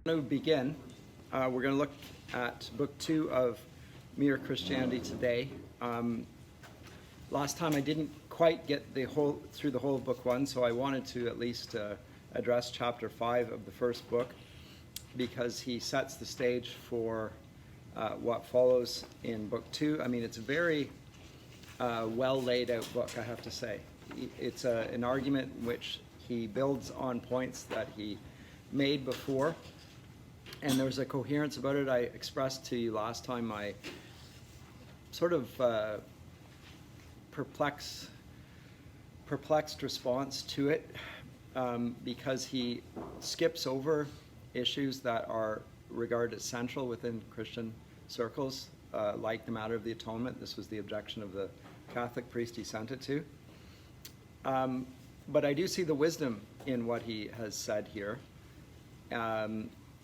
To begin, we're going to look at book 2 of Mere Christianity today. Last time I didn't quite get through the whole of book 1, so I wanted to at least address chapter 5 of the first book, because he sets the stage for what follows in book 2. I mean, it's a very well laid out book, I have to say. It's an argument in which he builds on points that he made before, and there's a coherence about it. I expressed to you last time my sort of perplexed response to it, because he skips over issues that are regarded as central within Christian circles, like the matter of the atonement. This was the objection of the Catholic priest he sent it to. But I do see the wisdom in what he has said here.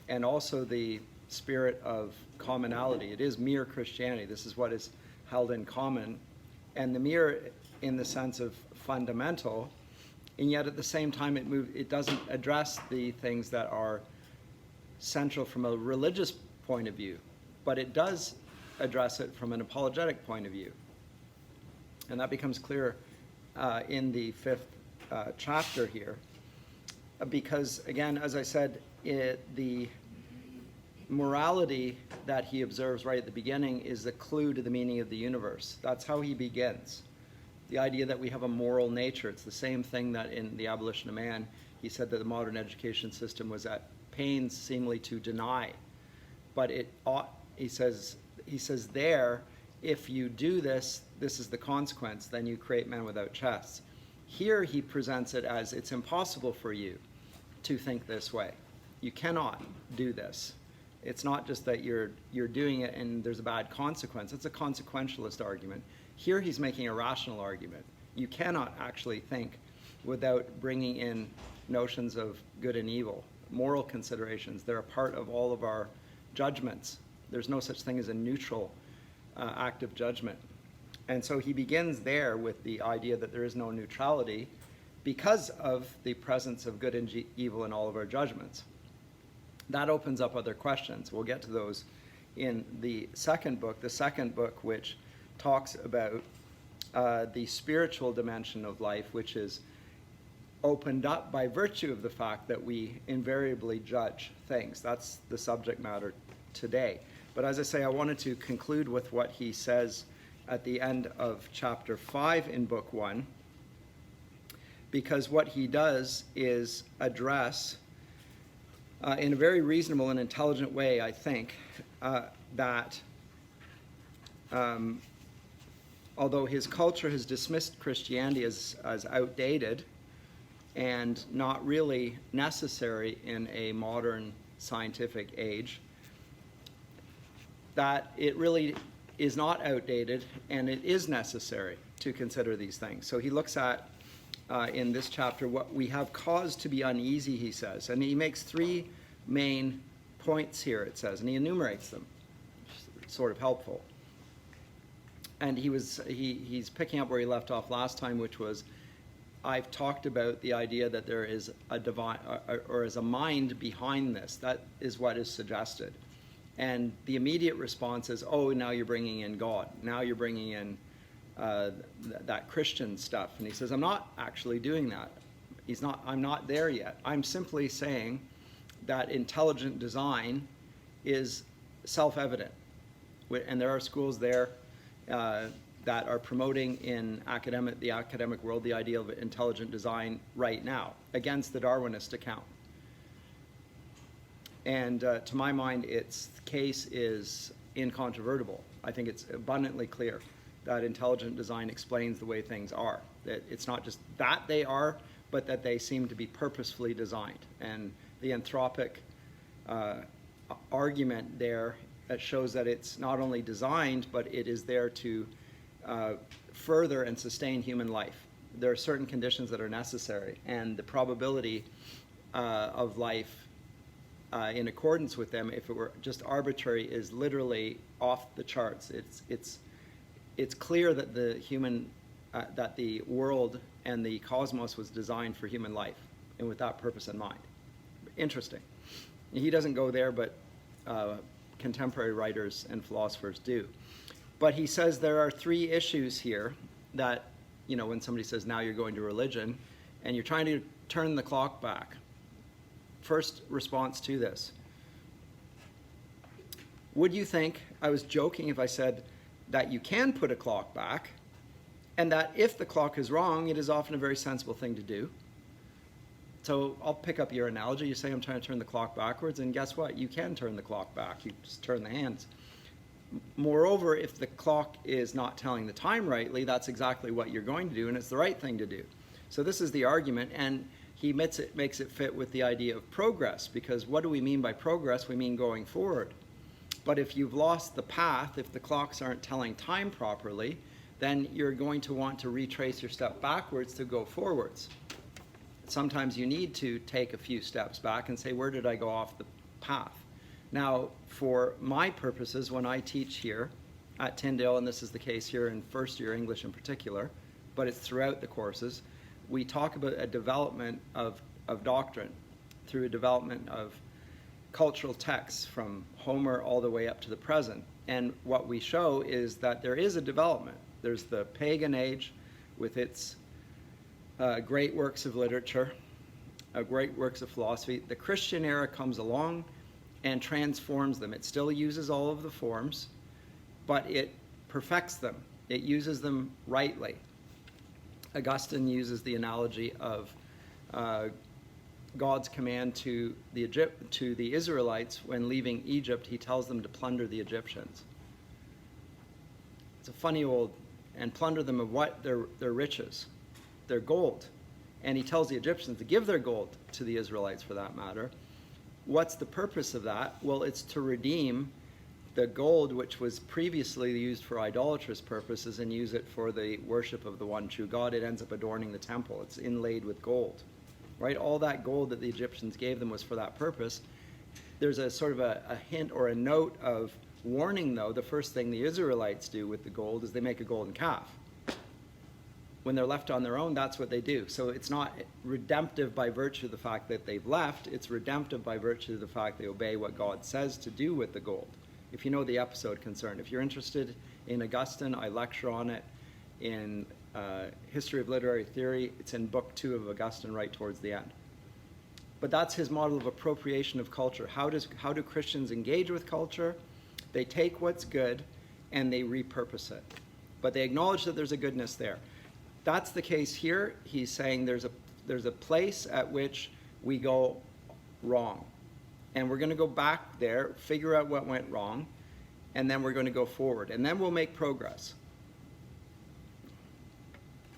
And also the spirit of commonality. It is mere Christianity. This is what is held in common. And the mere in the sense of fundamental, and yet at the same time it doesn't address the things that are central from a religious point of view, but it does address it from an apologetic point of view. And that becomes clear in the 5th chapter here. Because, again, as I said, the morality that he observes right at the beginning is the clue to the meaning of the universe. That's how he begins. The idea that we have a moral nature. It's the same thing that in The Abolition of Man, he said that the modern education system was at pains seemingly to deny. But it ought, he says there, if you do this, this is the consequence, then you create men without chests. Here he presents it as it's impossible for you to think this way. You cannot do this. It's not just that you're doing it and there's a bad consequence. It's a consequentialist argument. Here he's making a rational argument. You cannot actually think without bringing in notions of good and evil, moral considerations. They're a part of all of our judgments. There's no such thing as a neutral act of judgment. And so he begins there with the idea that there is no neutrality because of the presence of good and evil in all of our judgments. That opens up other questions. We'll get to those in the second book which talks about the spiritual dimension of life, which is opened up by virtue of the fact that we invariably judge things. That's the subject matter today. But as I say, I wanted to conclude with what he says at the end of chapter 5 in book 1, because what he does is address in a very reasonable and intelligent way, I think, that although his culture has dismissed Christianity as outdated and not really necessary in a modern scientific age, that it really is not outdated and it is necessary to consider these things. So he looks at, in this chapter, what we have cause to be uneasy, he says. And he makes 3 main points here, it says, and he enumerates them. Sort of helpful. And he's picking up where he left off last time, which was, I've talked about the idea that there is a divine, or is a mind behind this. That is what is suggested. And the immediate response is, oh, now you're bringing in God. Now you're bringing in that Christian stuff. And he says, I'm not actually doing that. I'm not there yet. I'm simply saying that intelligent design is self-evident. And there are schools there that are promoting in the academic world the idea of intelligent design right now, against the Darwinist account. And to my mind, its case is incontrovertible. I think it's abundantly clear that intelligent design explains the way things are. That it's not just that they are, but that they seem to be purposefully designed. And the anthropic argument there shows that it's not only designed, but it is there to further and sustain human life. There are certain conditions that are necessary, and the probability of life in accordance with them, if it were just arbitrary, is literally off the charts. It's clear that that the world and the cosmos was designed for human life, and with that purpose in mind. Interesting. He doesn't go there, but contemporary writers and philosophers do. But he says there are three issues here that, when somebody says, now you're going to religion, and you're trying to turn the clock back. First response to this. Would you think I was joking if I said that you can put a clock back, and that if the clock is wrong, it is often a very sensible thing to do? So I'll pick up your analogy. You say I'm trying to turn the clock backwards, and guess what? You can turn the clock back. You just turn the hands. Moreover, if the clock is not telling the time rightly, that's exactly what you're going to do, and it's the right thing to do. So this is the argument, and he makes it fit with the idea of progress, because what do we mean by progress? We mean going forward. But if you've lost the path, if the clocks aren't telling time properly, then you're going to want to retrace your step backwards to go forwards. Sometimes you need to take a few steps back and say, where did I go off the path? Now, for my purposes, when I teach here at Tyndale, and this is the case here in first year English in particular, but it's throughout the courses, we talk about a development of doctrine through a development of cultural texts from Homer all the way up to the present. And what we show is that there is a development. There's the pagan age with its great works of literature, great works of philosophy. The Christian era comes along and transforms them. It still uses all of the forms, but it perfects them. It uses them rightly. Augustine uses the analogy of God's command to the Israelites when leaving Egypt. He tells them to plunder the Egyptians. It's a funny and plunder them of what? Their riches, their gold. And he tells the Egyptians to give their gold to the Israelites, for that matter. What's the purpose of that? Well, it's to redeem the gold which was previously used for idolatrous purposes and use it for the worship of the one true God. It ends up adorning the temple. It's inlaid with gold. Right? All that gold that the Egyptians gave them was for that purpose. There's a sort of a hint or a note of warning, though. The first thing the Israelites do with the gold is they make a golden calf. When they're left on their own, that's what they do. So it's not redemptive by virtue of the fact that they've left. It's redemptive by virtue of the fact they obey what God says to do with the gold. If you know the episode concerned. If you're interested in Augustine, I lecture on it in History of Literary Theory. It's in book 2 of Augustine right towards the end. But that's his model of appropriation of culture. How do Christians engage with culture? They take what's good and they repurpose it. But they acknowledge that there's a goodness there. That's the case here. He's saying there's a place at which we go wrong. And we're going to go back there, figure out what went wrong, and then we're going to go forward. And then we'll make progress.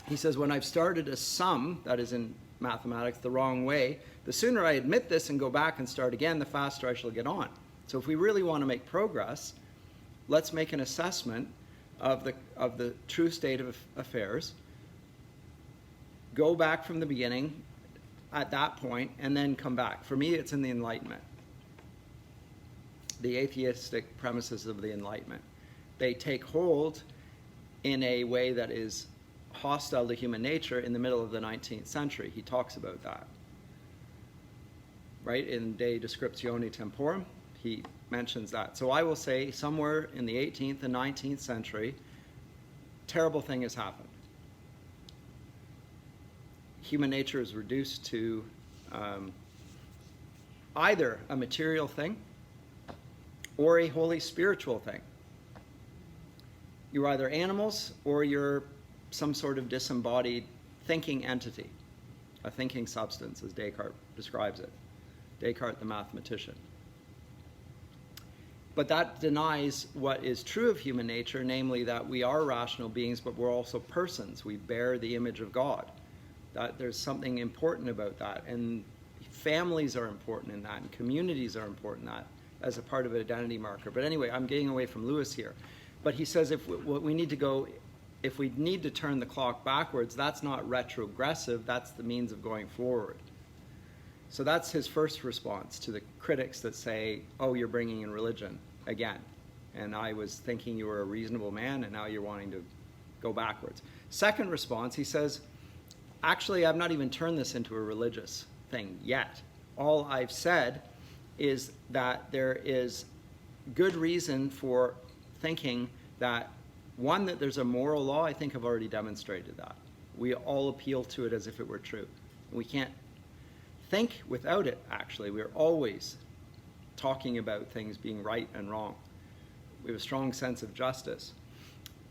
He says, when I've started a sum, that is in mathematics, the wrong way, the sooner I admit this and go back and start again, the faster I shall get on. So if we really want to make progress, let's make an assessment of the true state of affairs, go back from the beginning at that point, and then come back. For me, it's in the Enlightenment. The atheistic premises of the Enlightenment. They take hold in a way that is hostile to human nature in the middle of the 19th century. He talks about that. Right? In De Descriptione Temporum, he mentions that. So I will say somewhere in the 18th and 19th century, terrible thing has happened. Human nature is reduced to either a material thing or a wholly spiritual thing. You're either animals or you're some sort of disembodied thinking entity, a thinking substance, as Descartes describes it. Descartes, the mathematician. But that denies what is true of human nature, namely that we are rational beings, but we're also persons. We bear the image of God. That there's something important about that, and families are important in that, and communities are important in that as a part of an identity marker. But anyway, I'm getting away from Lewis here. But he says if we need to turn the clock backwards, that's not retrogressive, that's the means of going forward. So that's his first response to the critics that say, oh, you're bringing in religion again. And I was thinking you were a reasonable man, and now you're wanting to go backwards. Second response, he says, actually, I've not even turned this into a religious thing yet. All I've said is that there is good reason for thinking that, one, that there's a moral law. I think I've already demonstrated that. We all appeal to it as if it were true. We can't think without it, actually. We're always talking about things being right and wrong. We have a strong sense of justice.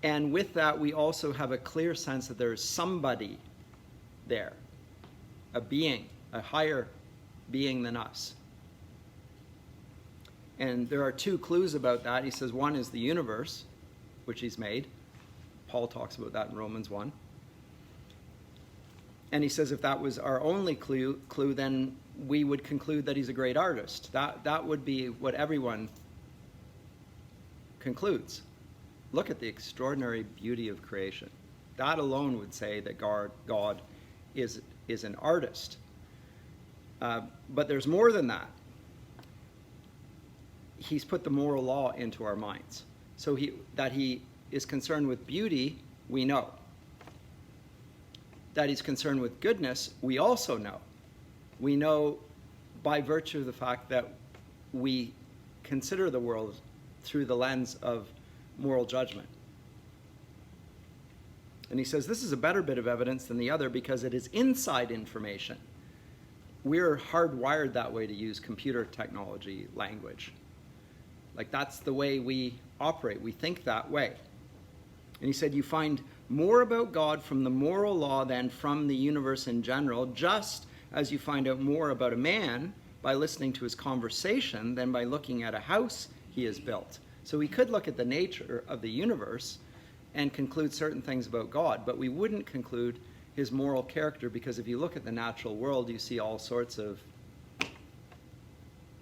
And with that, we also have a clear sense that there is somebody there, a being, a higher being than us. And there are two clues about that. He says one is the universe, which he's made. Paul talks about that in Romans 1. And he says if that was our only clue, then we would conclude that he's a great artist. That would be what everyone concludes. Look at the extraordinary beauty of creation. That alone would say that God is an artist. But there's more than that. He's put the moral law into our minds. So that he is concerned with beauty, we know. That he's concerned with goodness, we also know. We know by virtue of the fact that we consider the world through the lens of moral judgment. And he says this is a better bit of evidence than the other because it is inside information. We're hardwired that way to use computer technology language. Like that's the way we operate. We think that way. And he said you find more about God from the moral law than from the universe in general, just as you find out more about a man by listening to his conversation than by looking at a house he has built. So we could look at the nature of the universe and conclude certain things about God, but we wouldn't conclude his moral character, because if you look at the natural world, you see all sorts of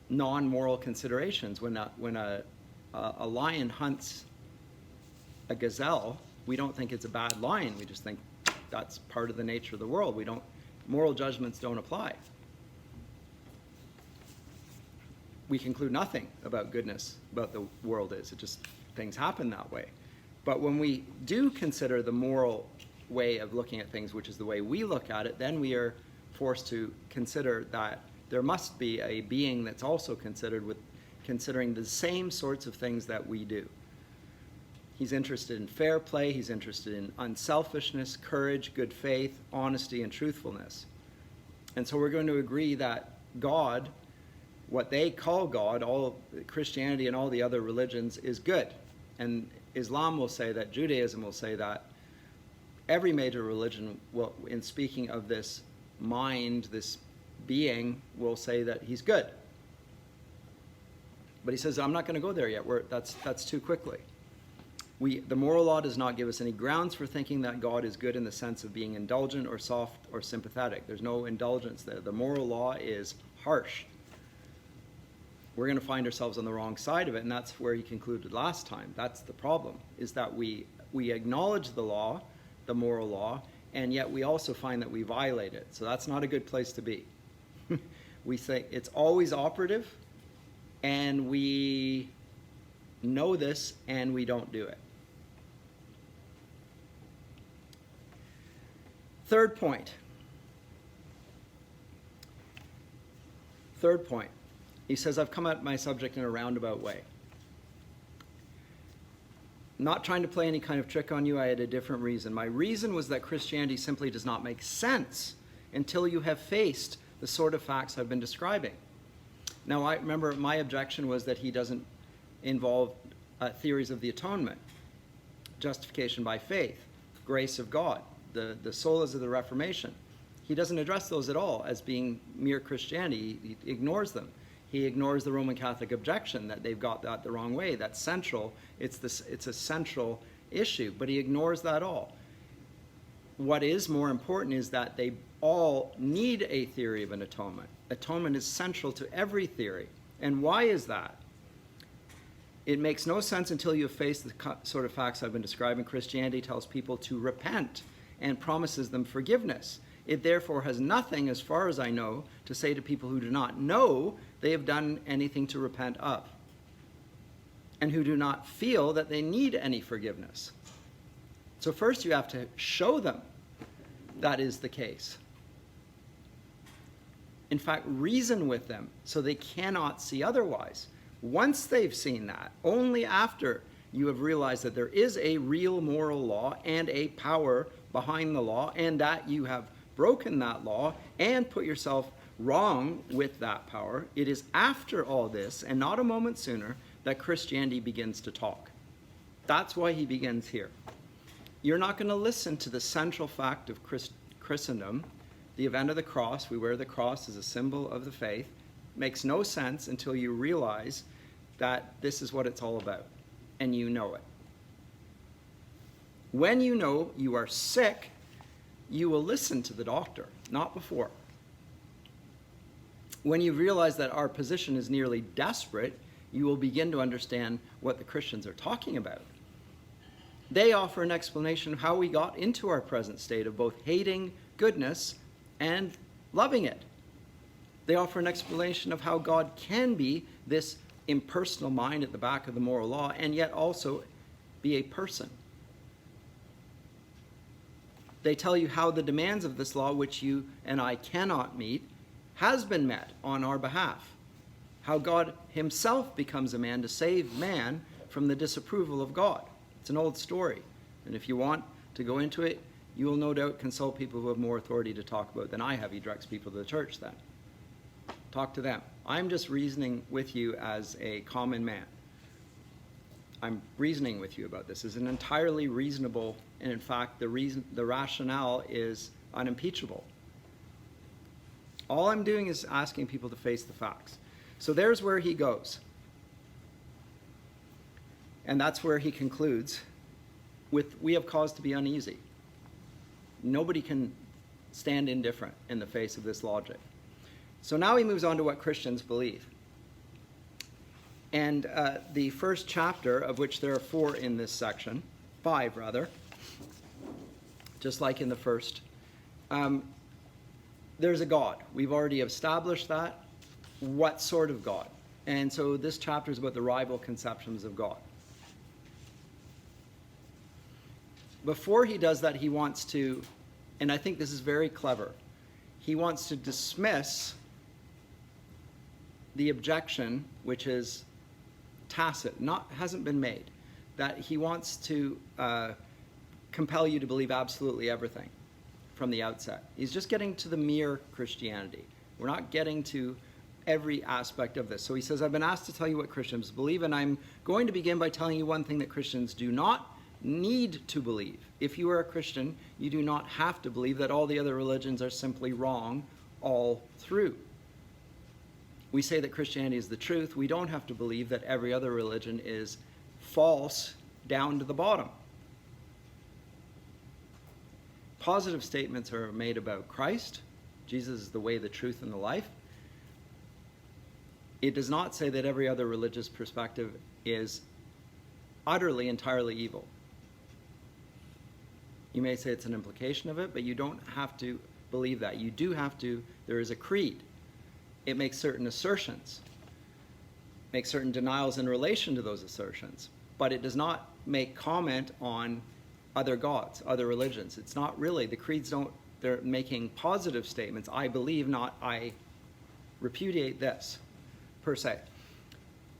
non-moral considerations. When a lion hunts a gazelle, we don't think it's a bad lion. We just think that's part of the nature of the world. Moral judgments don't apply. We conclude nothing about goodness, about the world is. It just, things happen that way. But when we do consider the moral way of looking at things, which is the way we look at it, then we are forced to consider that there must be a being that's also considering the same sorts of things that we do. He's interested in fair play, he's interested in unselfishness, courage, good faith, honesty, and truthfulness. And so we're going to agree that God, what they call God, all Christianity and all the other religions, is good. And Islam will say that, Judaism will say that, every major religion will, in speaking of this mind, this being, will say that he's good. But he says, I'm not going to go there yet. That's too quickly. The moral law does not give us any grounds for thinking that God is good in the sense of being indulgent or soft or sympathetic. There's no indulgence there. The moral law is harsh. We're going to find ourselves on the wrong side of it, and that's where he concluded last time. That's the problem, is that we acknowledge the law, the moral law, and yet we also find that we violate it. So that's not a good place to be. We think it's always operative, and we know this, and we don't do it. Third point. He says, I've come at my subject in a roundabout way. Not trying to play any kind of trick on you, I had a different reason. My reason was that Christianity simply does not make sense until you have faced the sort of facts I've been describing. Now, I remember my objection was that he doesn't involve theories of the atonement, justification by faith, grace of God, the solas of the Reformation. He doesn't address those at all as being mere Christianity. He ignores them. He ignores the Roman Catholic objection that they've got that the wrong way. That's central. It's a central issue, but he ignores that all. What is more important is that they all need a theory of an atonement. Atonement is central to every theory. And why is that? It makes no sense until you have faced the sort of facts I've been describing. Christianity tells people to repent and promises them forgiveness. It therefore has nothing, as far as I know, to say to people who do not know they have done anything to repent of, and who do not feel that they need any forgiveness. So first you have to show them that is the case. in fact, reason with them so they cannot see otherwise. Once they've seen that, only after you have realized that there is a real moral law and a power behind the law, and that you have broken that law and put yourself wrong with that power, it is after all this, and not a moment sooner, that Christianity begins to talk. That's why he begins here. You're not going to listen to the central fact of Christendom, the event of the cross. We wear the cross as a symbol of the faith. Makes no sense until you realize that this is what it's all about, and you know it. When you know you are sick, you will listen to the doctor, not before. When you realize that our position is nearly desperate, you will begin to understand what the Christians are talking about. They offer an explanation of how we got into our present state of both hating goodness and loving it. They offer an explanation of how God can be this impersonal mind at the back of the moral law and yet also be a person. They tell you how the demands of this law, which you and I cannot meet, has been met on our behalf. How God himself becomes a man to save man from the disapproval of God. It's an old story. And if you want to go into it, you will no doubt consult people who have more authority to talk about than I have. He directs people to the church then. Talk to them. I'm just reasoning with you as a common man. I'm reasoning with you about this. It's an entirely reasonable, and in fact, the rationale is unimpeachable. All I'm doing is asking people to face the facts. So there's where he goes. And that's where he concludes with, we have cause to be uneasy. Nobody can stand indifferent in the face of this logic. So now he moves on to what Christians believe. And the first chapter, of which there are 4 in this section, 5 rather, just like in the first, there's a God. We've already established that. What sort of God? And so this chapter is about the rival conceptions of God. Before he does that, he wants to, and I think this is very clever, he wants to dismiss the objection, which is tacit, hasn't been made, that he wants to compel you to believe absolutely everything from the outset. He's just getting to the mere Christianity. We're not getting to every aspect of this. So he says, I've been asked to tell you what Christians believe, and I'm going to begin by telling you one thing that Christians do not need to believe. If you are a Christian, you do not have to believe that all the other religions are simply wrong all through. We say that Christianity is the truth. We don't have to believe that every other religion is false down to the bottom. Positive statements are made about Christ. Jesus is the way, the truth, and the life. It does not say that every other religious perspective is utterly, entirely evil. You may say it's an implication of it, but you don't have to believe that. You do have to, there is a creed. It makes certain assertions, makes certain denials in relation to those assertions, but it does not make comment on other gods, other religions. It's not really, the creeds don't, they're making positive statements. I believe, not I repudiate this, per se.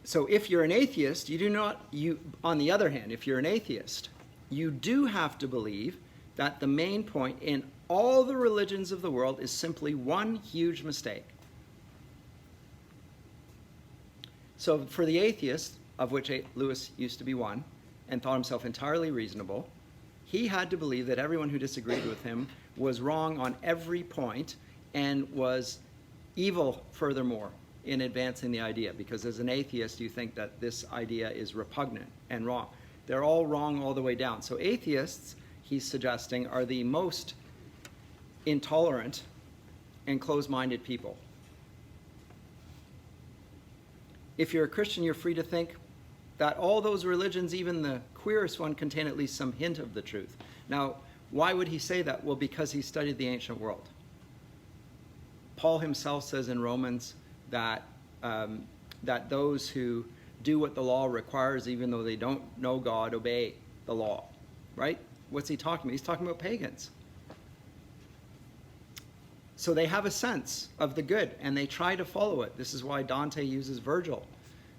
So if you're an atheist, on the other hand, if you're an atheist, you do have to believe that the main point in all the religions of the world is simply one huge mistake. So for the atheist, of which Lewis used to be one, and thought himself entirely reasonable, he had to believe that everyone who disagreed with him was wrong on every point and was evil furthermore in advancing the idea, because as an atheist you think that this idea is repugnant and wrong. They're all wrong all the way down. So atheists, he's suggesting, are the most intolerant and closed-minded people. If you're a Christian, you're free to think that all those religions, even the queerest one, contain at least some hint of the truth. Now, why would he say that? Well, because he studied the ancient world. Paul himself says in Romans that those who do what the law requires, even though they don't know God, obey the law, right? What's he talking about? He's talking about pagans. So they have a sense of the good, and they try to follow it. This is why Dante uses Virgil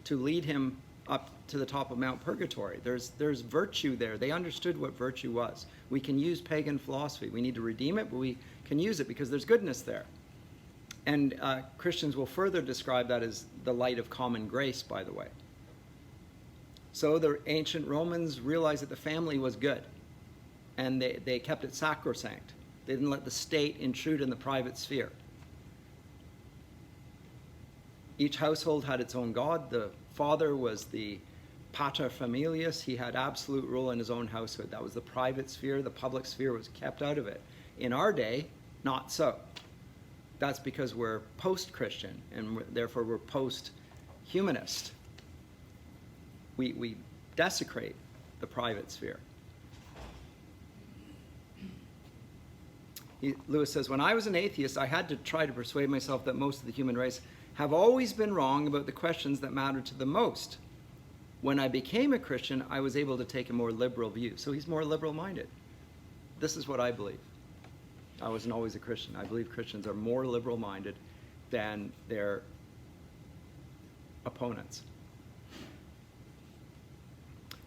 to lead him up to the top of Mount Purgatory. There's virtue there. They understood what virtue was. We can use pagan philosophy. We need to redeem it, but we can use it because there's goodness there. And Christians will further describe that as the light of common grace, by the way. So the ancient Romans realized that the family was good, and they kept it sacrosanct. They didn't let the state intrude in the private sphere. Each household had its own god. The father was the pater familias. He had absolute rule in his own household. That was the private sphere. The public sphere was kept out of it. In our day, not so. That's because we're post-Christian, and therefore we're post-humanist. We desecrate the private sphere. Lewis says, when I was an atheist, I had to try to persuade myself that most of the human race have always been wrong about the questions that matter to them most. When I became a Christian, I was able to take a more liberal view. So he's more liberal-minded. This is what I believe. I wasn't always a Christian. I believe Christians are more liberal-minded than their opponents.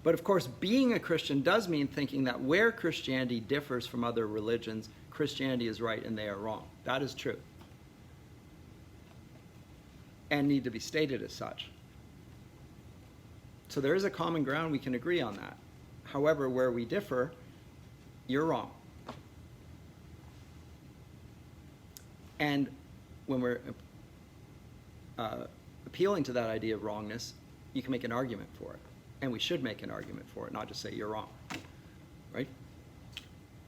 But of course, being a Christian does mean thinking that where Christianity differs from other religions, Christianity is right and they are wrong. That is true. And need to be stated as such. So there is a common ground, we can agree on that. However, where we differ, you're wrong. And when we're appealing to that idea of wrongness, you can make an argument for it. And we should make an argument for it, not just say you're wrong. Right?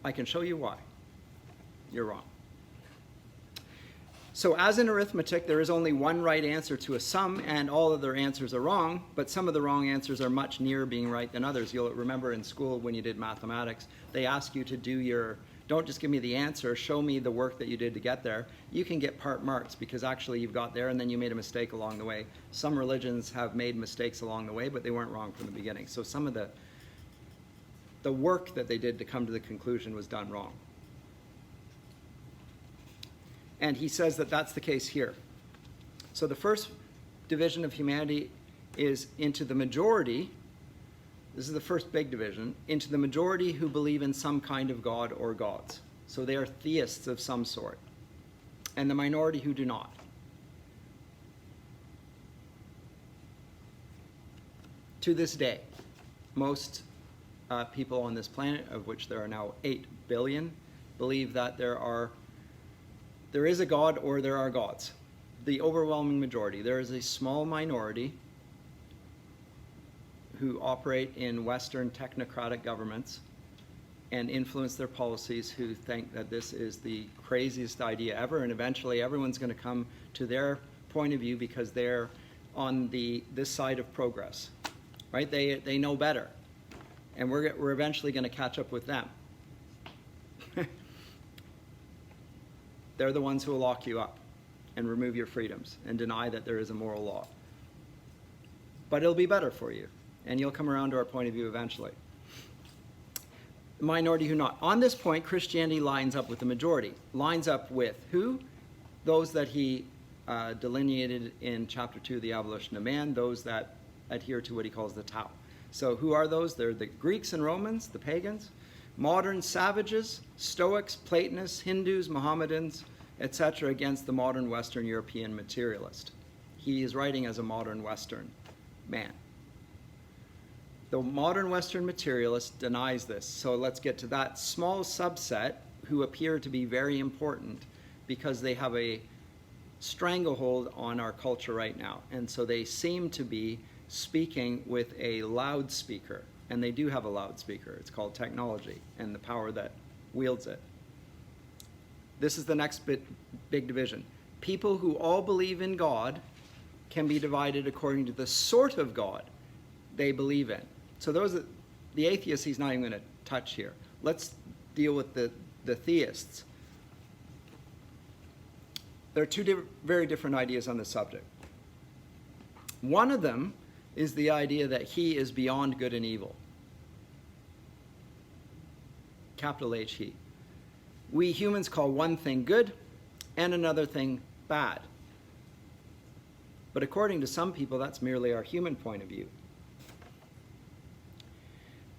I can show you why you're wrong. So as in arithmetic, there is only one right answer to a sum, and all other answers are wrong, but some of the wrong answers are much nearer being right than others. You'll remember in school when you did mathematics, they ask you to do don't just give me the answer, show me the work that you did to get there. You can get part marks because actually you've got there and then you made a mistake along the way. Some religions have made mistakes along the way, but they weren't wrong from the beginning. So some of the work that they did to come to the conclusion was done wrong. And he says that that's the case here. So the first division of humanity is into the majority. This is the first big division, into the majority who believe in some kind of God or gods. So they are theists of some sort. And the minority who do not. To this day, most people on this planet, of which there are now 8 billion, believe that there is a God or there are gods. The overwhelming majority. There is a small minority who operate in Western technocratic governments and influence their policies, who think that this is the craziest idea ever, and eventually everyone's going to come to their point of view because they're on this side of progress, right? They know better, and we're eventually going to catch up with them. They're the ones who will lock you up and remove your freedoms and deny that there is a moral law. But it'll be better for you, and you'll come around to our point of view eventually. The minority who not. On this point, Christianity lines up with the majority. Lines up with who? Those that he delineated in chapter 2 of the Abolition of Man, those that adhere to what he calls the Tao. So who are those? They're the Greeks and Romans, the pagans, modern savages, Stoics, Platonists, Hindus, Mohammedans, etc., against the modern Western European materialist. He is writing as a modern Western man. The modern Western materialist denies this. So let's get to that small subset who appear to be very important because they have a stranglehold on our culture right now. And so they seem to be speaking with a loudspeaker. And they do have a loudspeaker. It's called technology and the power that wields it. This is the next big division. People who all believe in God can be divided according to the sort of God they believe in. So the atheists he's not even going to touch here. Let's deal with the theists. There are two very different ideas on this subject. One of them is the idea that he is beyond good and evil. Capital H, he. We humans call one thing good and another thing bad. But according to some people, that's merely our human point of view.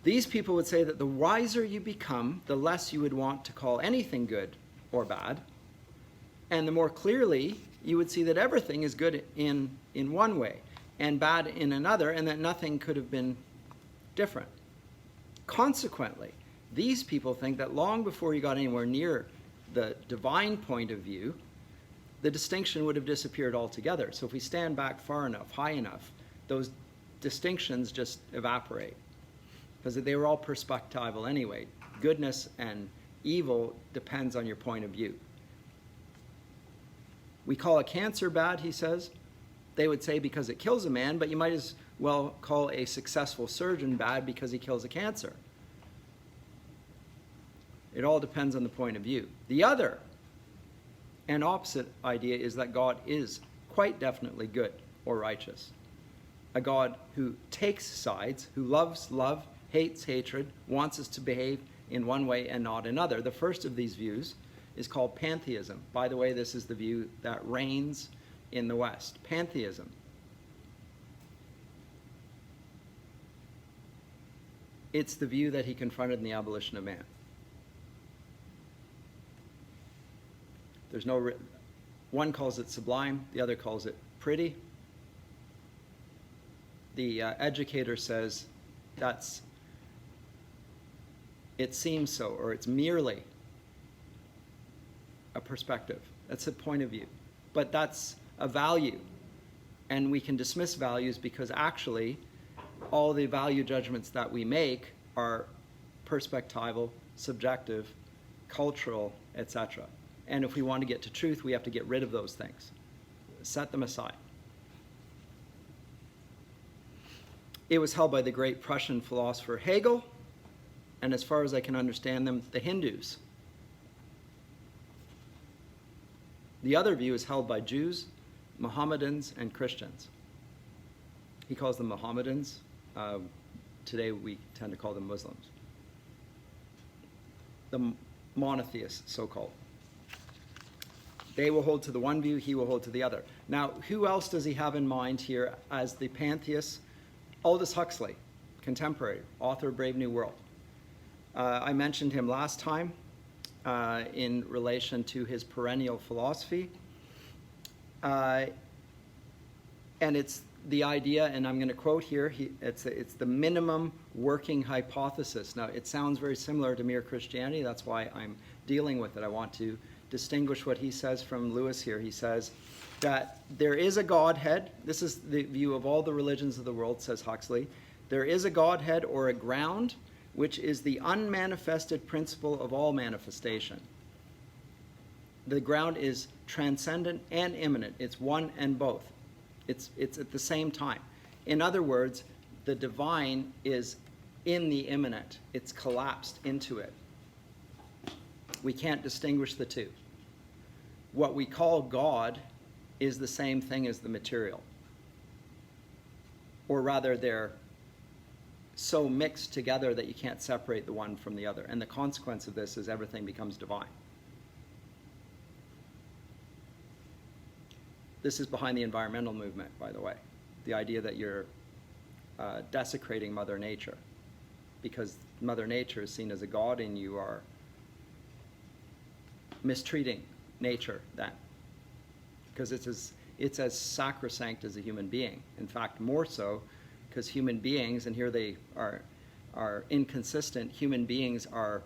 These people would say that the wiser you become, the less you would want to call anything good or bad, and the more clearly you would see that everything is good in one way and bad in another, and that nothing could have been different. Consequently, these people think that long before you got anywhere near the divine point of view, the distinction would have disappeared altogether. So if we stand back far enough, high enough, those distinctions just evaporate, because they were all perspectival anyway. Goodness and evil depends on your point of view. We call a cancer bad, he says. They would say because it kills a man, but you might as well call a successful surgeon bad because he kills a cancer. It all depends on the point of view. The other and opposite idea is that God is quite definitely good or righteous. A God who takes sides, who loves love, hates hatred, wants us to behave in one way and not another. The first of these views is called pantheism. By the way, this is the view that reigns in the West. Pantheism. It's the view that he confronted in the Abolition of Man. There's no, one calls it sublime, the other calls it pretty. The educator says it seems so, or it's merely a perspective. That's a point of view. But that's a value. And we can dismiss values because actually all the value judgments that we make are perspectival, subjective, cultural, etc. And if we want to get to truth, we have to get rid of those things. Set them aside. It was held by the great Prussian philosopher Hegel, and as far as I can understand them, the Hindus. The other view is held by Jews, Mohammedans, and Christians. He calls them Mohammedans. Today we tend to call them Muslims. The monotheists, so-called. They will hold to the one view, he will hold to the other. Now, who else does he have in mind here as the pantheists? Aldous Huxley, contemporary, author of Brave New World. I mentioned him last time in relation to his perennial philosophy. And it's the idea, and I'm going to quote here, it's the minimum working hypothesis. Now, it sounds very similar to Mere Christianity. That's why I'm dealing with it. I want to distinguish what he says from Lewis here. He says that there is a Godhead. This is the view of all the religions of the world, says Huxley. There is a Godhead or a ground, which is the unmanifested principle of all manifestation. The ground is transcendent and immanent. It's one and both. It's at the same time. In other words, the divine is in the immanent. It's collapsed into it. We can't distinguish the two. What we call God is the same thing as the material. Or rather, they're so mixed together that you can't separate the one from the other. And the consequence of this is everything becomes divine. This is behind the environmental movement, by the way. The idea that you're desecrating Mother Nature because Mother Nature is seen as a god and you are mistreating nature then, because it's as sacrosanct as a human being. In fact, more so, because human beings, and here they are inconsistent, human beings are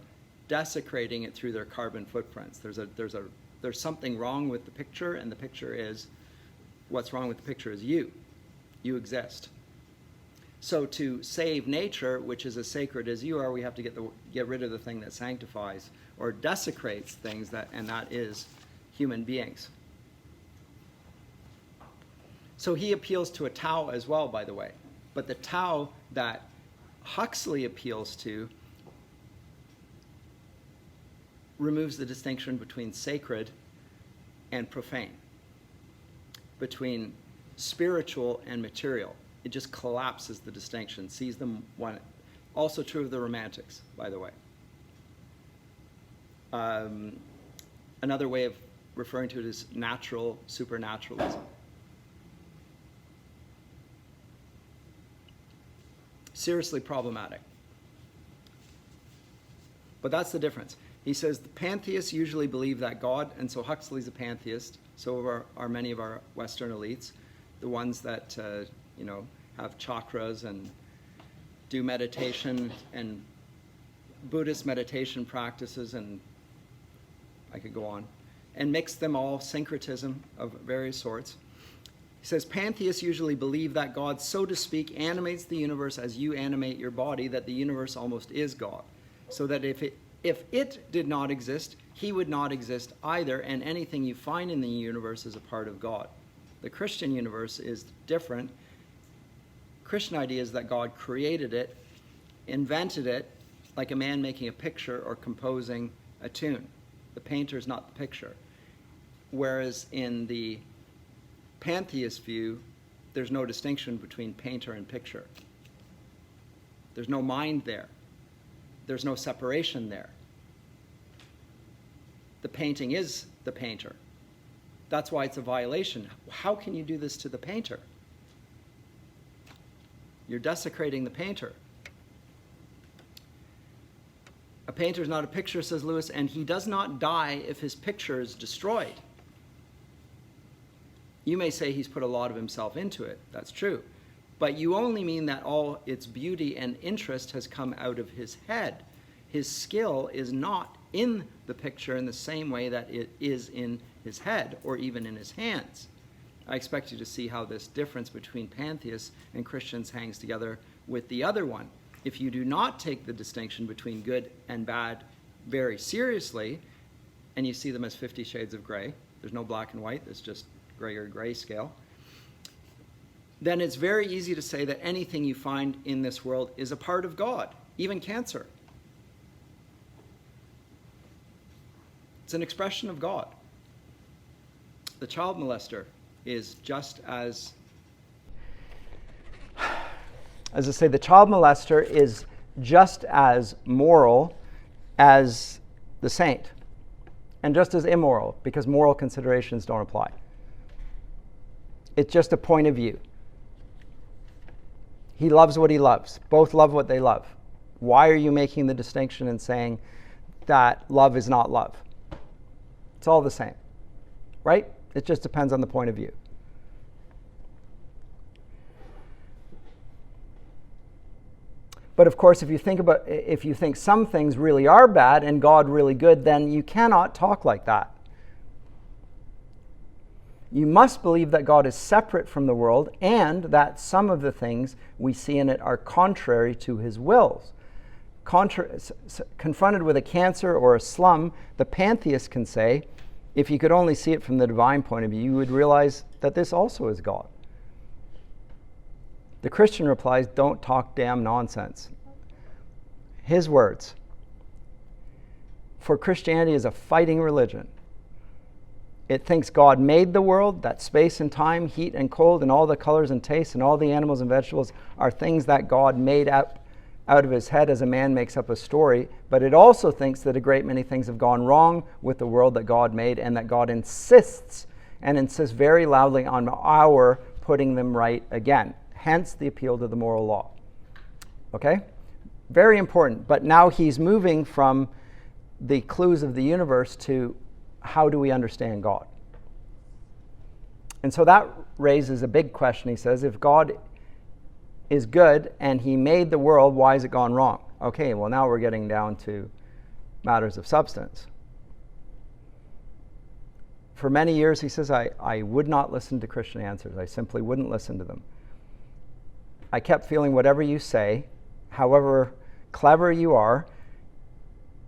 desecrating it through their carbon footprints. There's something wrong with the picture, and the picture is, what's wrong with the picture is you. You exist. So to save nature, which is as sacred as you are, we have to get rid of the thing that sanctifies or desecrates things, and that is human beings. So he appeals to a Tao as well, by the way. But the Tao that Huxley appeals to removes the distinction between sacred and profane, between spiritual and material. It just collapses the distinction, sees them one. Also true of the Romantics, by the way. Another way of referring to it as natural supernaturalism. Seriously problematic. But that's the difference. He says the pantheists usually believe that God, and so Huxley's a pantheist, so are many of our Western elites, the ones that have chakras and do meditation and Buddhist meditation practices, and I could go on, and mix them all, syncretism of various sorts. He says pantheists usually believe that God, so to speak, animates the universe as you animate your body, that the universe almost is God, so that if it did not exist, he would not exist either, and anything you find in the universe is a part of God. The Christian universe is different. Christian idea is that God created it, invented it, like a man making a picture or composing a tune. The painter is not the picture. Whereas in the pantheist view, there's no distinction between painter and picture. There's no mind there. There's no separation there. The painting is the painter. That's why it's a violation. How can you do this to the painter? You're desecrating the painter. A painter is not a picture, says Lewis, and he does not die if his picture is destroyed. You may say he's put a lot of himself into it. That's true. But you only mean that all its beauty and interest has come out of his head. His skill is not in the picture in the same way that it is in his head or even in his hands. I expect you to see how this difference between pantheists and Christians hangs together with the other one. If you do not take the distinction between good and bad very seriously, and you see them as 50 shades of gray, there's no black and white, there's just gray or grayscale, then it's very easy to say that anything you find in this world is a part of God, even cancer. It's an expression of God. The child molester is just as I say, the child molester is just as moral as the saint, and just as immoral, because moral considerations don't apply. It's just a point of view. He loves what he loves. Both love what they love. Why are you making the distinction and saying that love is not love? It's all the same, right? It just depends on the point of view. But of course, if you think some things really are bad and God really good, then you cannot talk like that. You must believe that God is separate from the world and that some of the things we see in it are contrary to his wills. Confronted with a cancer or a slum, the pantheist can say, if you could only see it from the divine point of view, you would realize that this also is God. The Christian replies, don't talk damn nonsense. His words, for Christianity is a fighting religion. It thinks God made the world, that space and time, heat and cold, and all the colors and tastes, and all the animals and vegetables are things that God made out of his head as a man makes up a story. But it also thinks that a great many things have gone wrong with the world that God made, and that God insists very loudly on our putting them right again. Hence the appeal to the moral law. Okay? Very important. But now he's moving from the clues of the universe to how do we understand God? And so that raises a big question. He says, if God is good and he made the world, why has it gone wrong? Okay, well now we're getting down to matters of substance. For many years, he says, I would not listen to Christian answers. I simply wouldn't listen to them. I kept feeling whatever you say, however clever you are,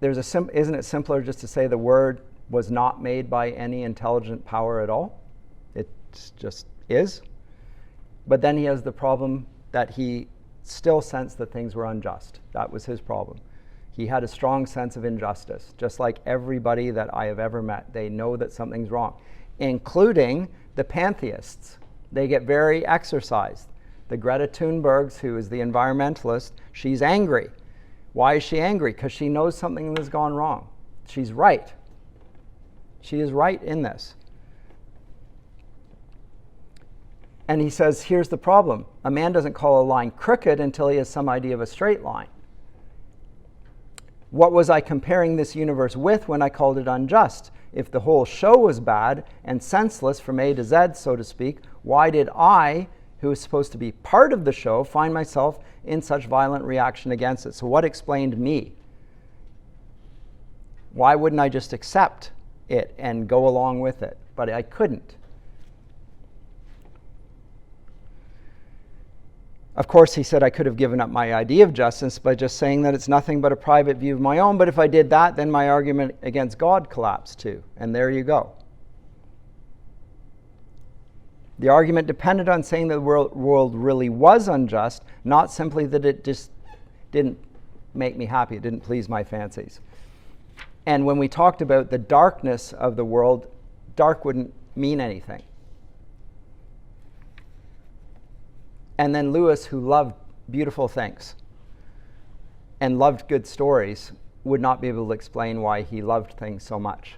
isn't it simpler just to say the word was not made by any intelligent power at all? It just is. But then he has the problem that he still sensed that things were unjust. That was his problem. He had a strong sense of injustice, just like everybody that I have ever met. They know that something's wrong, including the pantheists. They get very exercised. The Greta Thunbergs, who is the environmentalist, she's angry. Why is she angry? Because she knows something has gone wrong. She's right. She is right in this. And he says, here's the problem. A man doesn't call a line crooked until he has some idea of a straight line. What was I comparing this universe with when I called it unjust? If the whole show was bad and senseless from A to Z, so to speak, why did I, who was supposed to be part of the show, find myself in such violent reaction against it? So what explained me? Why wouldn't I just accept it and go along with it? But I couldn't. Of course, he said I could have given up my idea of justice by just saying that it's nothing but a private view of my own, but if I did that, then my argument against God collapsed too. And there you go. The argument depended on saying that the world really was unjust, not simply that it just didn't make me happy, it didn't please my fancies. And when we talked about the darkness of the world, dark wouldn't mean anything. And then Lewis, who loved beautiful things and loved good stories, would not be able to explain why he loved things so much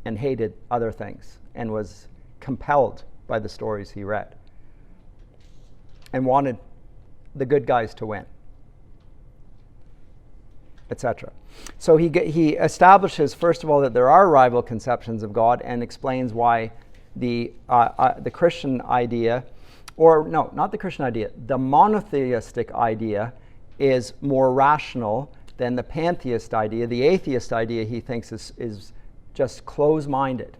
and hated other things and was compelled by the stories he read and wanted the good guys to win, etc. So he establishes, first of all, that there are rival conceptions of God and explains why the Christian idea, or no, not the Christian idea, the monotheistic idea is more rational than the pantheist idea. The atheist idea, he thinks, is just close-minded.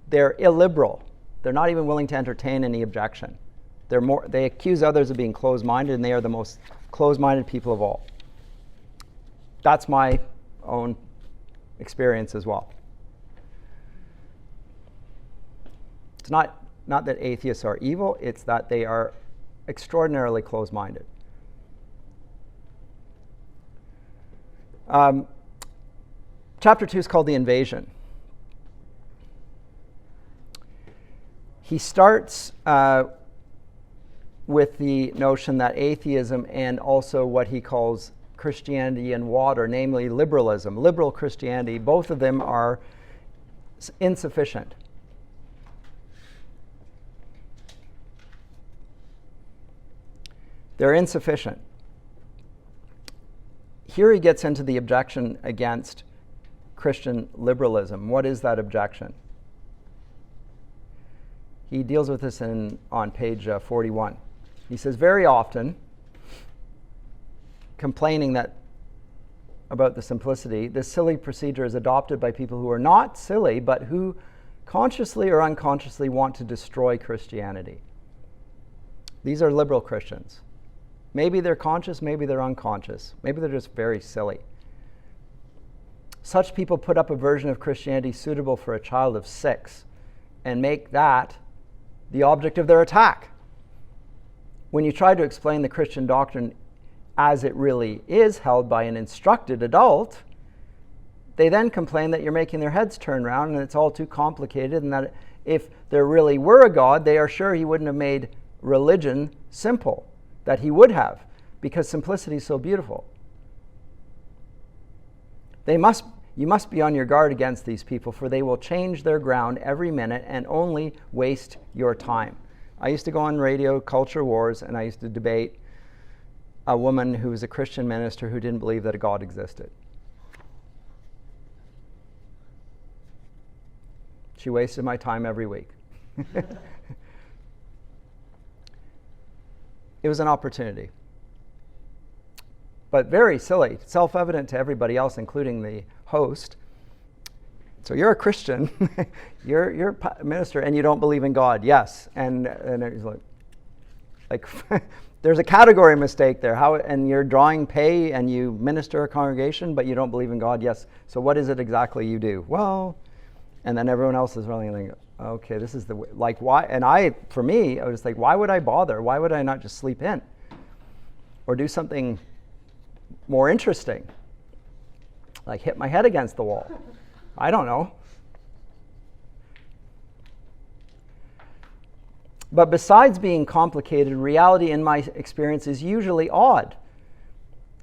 They're illiberal. They're not even willing to entertain any objection. They accuse others of being closed-minded, and they are the most closed-minded people of all. That's my own experience as well. It's not that atheists are evil, it's that they are extraordinarily closed-minded. Chapter 2 is called The Invasion. He starts with the notion that atheism and also what he calls Christianity in water, namely liberalism, liberal Christianity, both of them are insufficient. They're insufficient. Here he gets into the objection against Christian liberalism. What is that objection? He deals with this on page 41. He says, very often, complaining about the simplicity, this silly procedure is adopted by people who are not silly, but who consciously or unconsciously want to destroy Christianity. These are liberal Christians. Maybe they're conscious, maybe they're unconscious. Maybe they're just very silly. Such people put up a version of Christianity suitable for a child of 6 and make that the object of their attack. When you try to explain the Christian doctrine as it really is held by an instructed adult, they then complain that you're making their heads turn around and it's all too complicated, and that if there really were a God, they are sure he wouldn't have made religion simple. That he would have, because simplicity is so beautiful. You must be on your guard against these people, for they will change their ground every minute and only waste your time. I used to go on radio, Culture Wars, and I used to debate a woman who was a Christian minister who didn't believe that a God existed. She wasted my time every week. It was an opportunity. But very silly, self-evident to everybody else, including the host. So you're a Christian, you're a minister, and you don't believe in God. Yes. And he's like there's a category mistake there. And you're drawing pay and you minister a congregation, but you don't believe in God. Yes. So what is it exactly you do? Well, and then everyone else is really like, okay, this is the way. Like, why? And for me, I was like, why would I bother? Why would I not just sleep in? Or do something more interesting? Like hit my head against the wall. I don't know. But besides being complicated, reality in my experience is usually odd.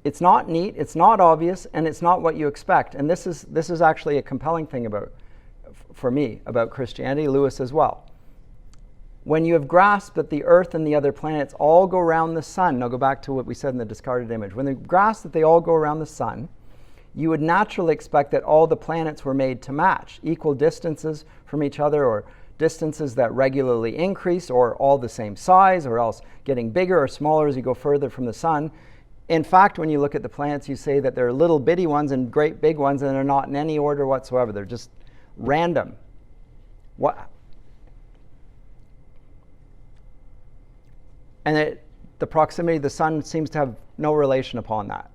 It's not neat, it's not obvious, and it's not what you expect. And this is actually a compelling thing for me about Christianity, Lewis as well. When you have grasped that the Earth and the other planets all go around the sun, now go back to what we said in the discarded image. When you grasp that they all go around the sun, you would naturally expect that all the planets were made to match, equal distances from each other, or distances that regularly increase, or all the same size, or else getting bigger or smaller as you go further from the sun. In fact, when you look at the planets, you say that there are little bitty ones and great big ones, and they're not in any order whatsoever. They're just random. What? And the proximity of the sun seems to have no relation upon that.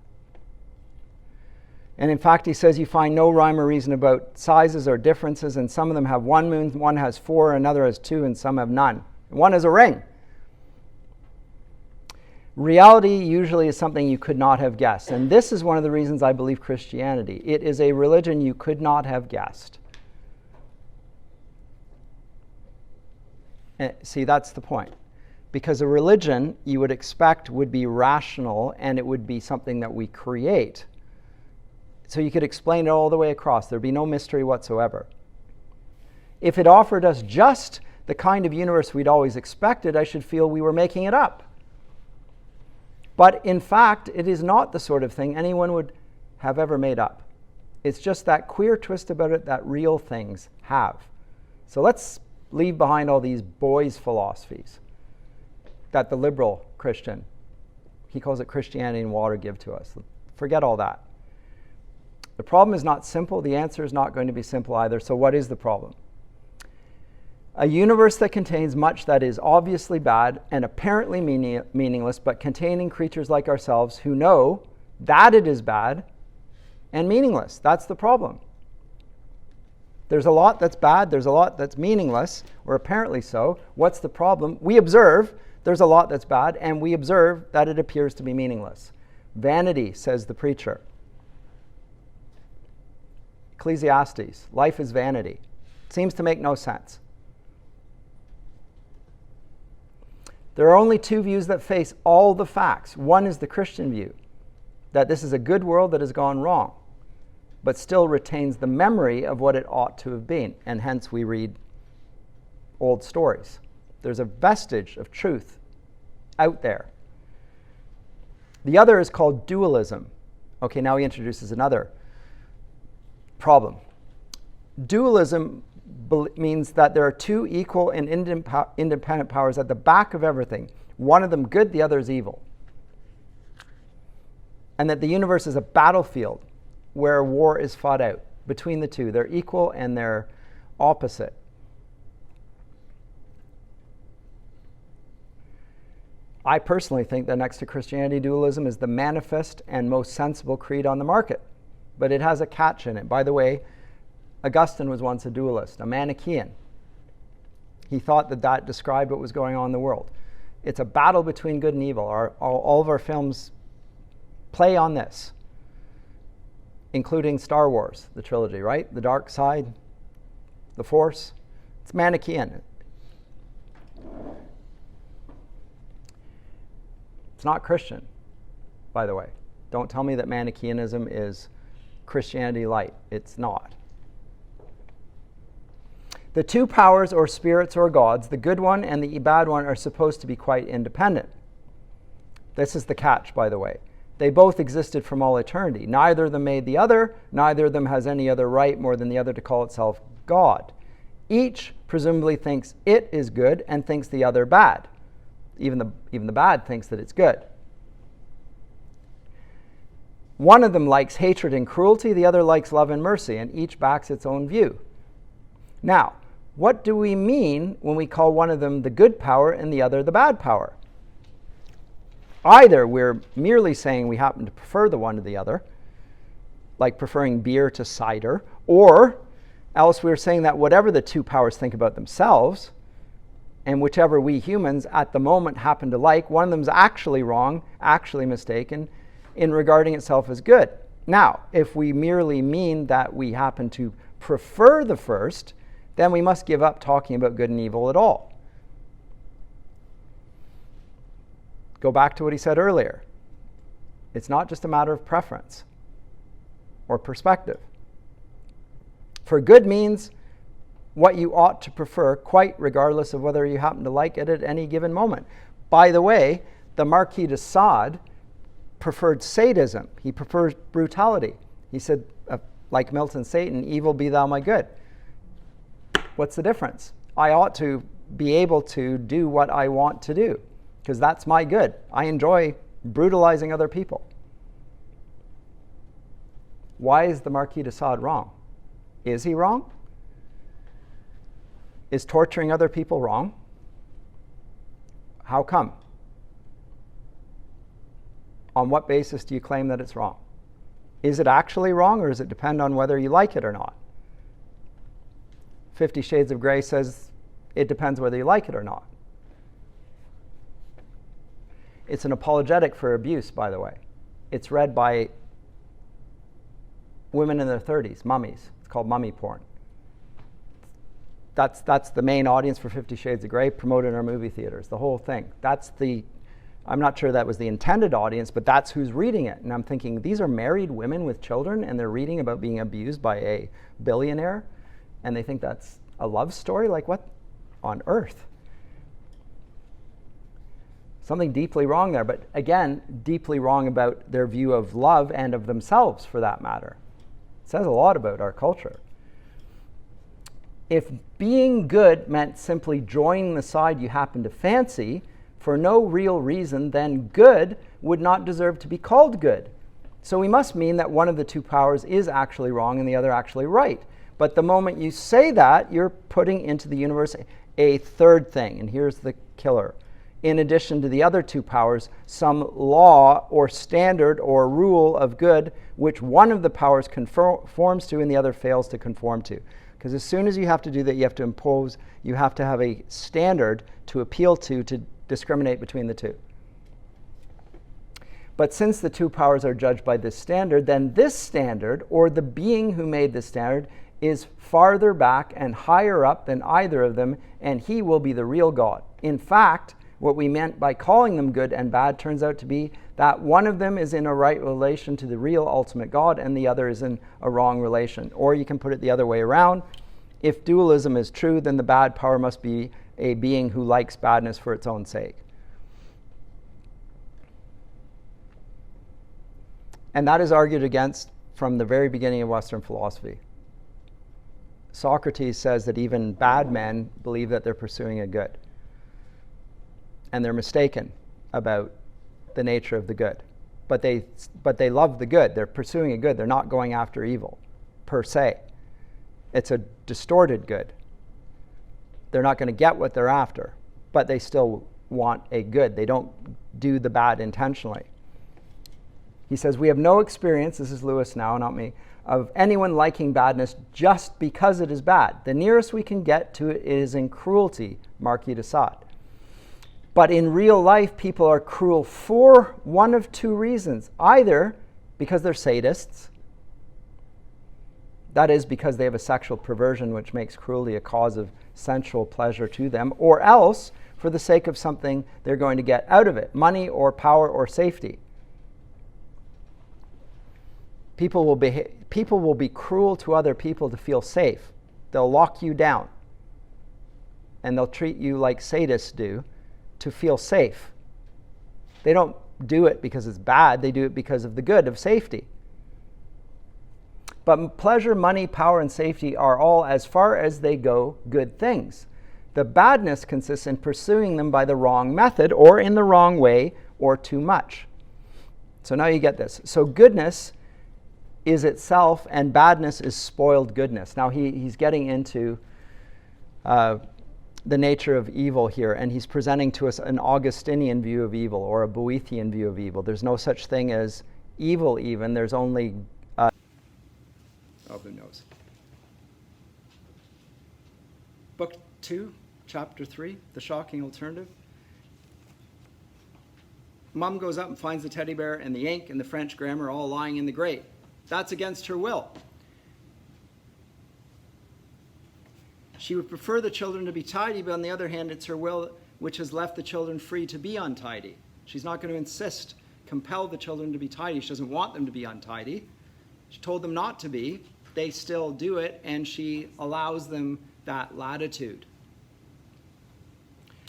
And in fact, he says you find no rhyme or reason about sizes or differences, and some of them have 1 moon, one has 4, another has 2, and some have none. One is a ring. Reality usually is something you could not have guessed. And this is one of the reasons I believe Christianity. It is a religion you could not have guessed. And see, that's the point. Because a religion you would expect would be rational, and it would be something that we create. So you could explain it all the way across. There'd be no mystery whatsoever. If it offered us just the kind of universe we'd always expected, I should feel we were making it up. But in fact, it is not the sort of thing anyone would have ever made up. It's just that queer twist about it that real things have. So let's leave behind all these boys' philosophies that the liberal Christian, he calls it Christianity and water, give to us. Forget all that. The problem is not simple. The answer is not going to be simple either. So what is the problem? A universe that contains much that is obviously bad and apparently meaningless, but containing creatures like ourselves who know that it is bad and meaningless. That's the problem. There's a lot that's bad. There's a lot that's meaningless, or apparently so. What's the problem? We observe there's a lot that's bad, and we observe that it appears to be meaningless. Vanity, says the preacher. Ecclesiastes, life is vanity. Seems to make no sense. There are only two views that face all the facts. One is the Christian view, that this is a good world that has gone wrong, but still retains the memory of what it ought to have been, and hence we read old stories. There's a vestige of truth out there. The other is called dualism. Okay, now he introduces another problem. Dualism means that there are two equal and independent powers at the back of everything. One of them good, the other is evil. And that the universe is a battlefield where war is fought out between the two. They're equal and they're opposite. I personally think that next to Christianity, dualism is the manifest and most sensible creed on the market. But it has a catch in it. By the way, Augustine was once a dualist, a Manichaean. He thought that that described what was going on in the world. It's a battle between good and evil. All of our films play on this, including Star Wars, the trilogy, right? The dark side, the Force. It's Manichaean. It's not Christian, by the way. Don't tell me that Manichaeanism is Christianity light. It's not. The two powers or spirits or gods, the good one and the bad one, are supposed to be quite independent. This is the catch, by the way. They both existed from all eternity. Neither of them made the other. Neither of them has any other right more than the other to call itself God. Each presumably thinks it is good and thinks the other bad. Even the bad thinks that it's good. One of them likes hatred and cruelty, the other likes love and mercy, and each backs its own view. Now, what do we mean when we call one of them the good power and the other the bad power? Either we're merely saying we happen to prefer the one to the other, like preferring beer to cider, or else we're saying that whatever the two powers think about themselves, and whichever we humans at the moment happen to like, one of them's actually wrong, actually mistaken, in regarding itself as good. Now, if we merely mean that we happen to prefer the first, then we must give up talking about good and evil at all. Go back to what he said earlier. It's not just a matter of preference or perspective. For good means what you ought to prefer, quite regardless of whether you happen to like it at any given moment. By the way, the Marquis de Sade preferred sadism. He prefers brutality. He said, like Milton's Satan, evil be thou my good. What's the difference? I ought to be able to do what I want to do, because that's my good. I enjoy brutalizing other people. Why is the Marquis de Sade wrong? Is he wrong? Is torturing other people wrong? How come? On what basis do you claim that it's wrong? Is it actually wrong, or does it depend on whether you like it or not? 50 Shades of Grey says it depends whether you like it or not. It's an apologetic for abuse, by the way. It's read by women in their 30s, mummies. It's called mummy porn. That's the main audience for 50 Shades of Grey, promoted in our movie theaters, the whole thing. I'm not sure that was the intended audience, but that's who's reading it. And I'm thinking, these are married women with children, and they're reading about being abused by a billionaire, and they think that's a love story? Like, what on earth? Something deeply wrong there, but again, deeply wrong about their view of love and of themselves, for that matter. It says a lot about our culture. If being good meant simply joining the side you happen to fancy for no real reason, then good would not deserve to be called good. So we must mean that one of the two powers is actually wrong and the other actually right. But the moment you say that, you're putting into the universe a third thing, and here's the killer. In addition to the other two powers, some law or standard or rule of good which one of the powers conforms to and the other fails to conform to. Because as soon as you have to do that, you have to impose, you have to have a standard to appeal to discriminate between the two. But since the two powers are judged by this standard, then this standard, or the being who made this standard, is farther back and higher up than either of them, and he will be the real God. In fact, what we meant by calling them good and bad turns out to be that one of them is in a right relation to the real ultimate God and the other is in a wrong relation. Or you can put it the other way around. If dualism is true, then the bad power must be a being who likes badness for its own sake. And that is argued against from the very beginning of Western philosophy. Socrates says that even bad men believe that they're pursuing a good. And they're mistaken about the nature of the good. But they love the good. They're pursuing a good. They're not going after evil, per se. It's a distorted good. They're not going to get what they're after, but they still want a good. They don't do the bad intentionally. He says, we have no experience, this is Lewis now, not me, of anyone liking badness just because it is bad. The nearest we can get to it is in cruelty, Marquis de Sade. But in real life, people are cruel for one of two reasons. Either because they're sadists, that is, because they have a sexual perversion which makes cruelty a cause of sensual pleasure to them, or else for the sake of something they're going to get out of it, money or power or safety. People will be cruel to other people to feel safe. They'll lock you down, and they'll treat you like sadists do to feel safe. They don't do it because it's bad. They do it because of the good of safety. But pleasure, money, power, and safety are all, as far as they go, good things. The badness consists in pursuing them by the wrong method, or in the wrong way, or too much. So now you get this. So goodness is itself, and badness is spoiled goodness. Now he's getting into the nature of evil here, and he's presenting to us an Augustinian view of evil, or a Boethian view of evil. There's no such thing as evil even. There's only... who knows? Book 2, Chapter 3, The Shocking Alternative. Mom goes up and finds the teddy bear and the ink and the French grammar all lying in the grate. That's against her will. She would prefer the children to be tidy, but on the other hand, it's her will which has left the children free to be untidy. She's not going to insist compel the children to be tidy. She doesn't want them to be untidy. She told them not to be. They still do it, and she allows them that latitude.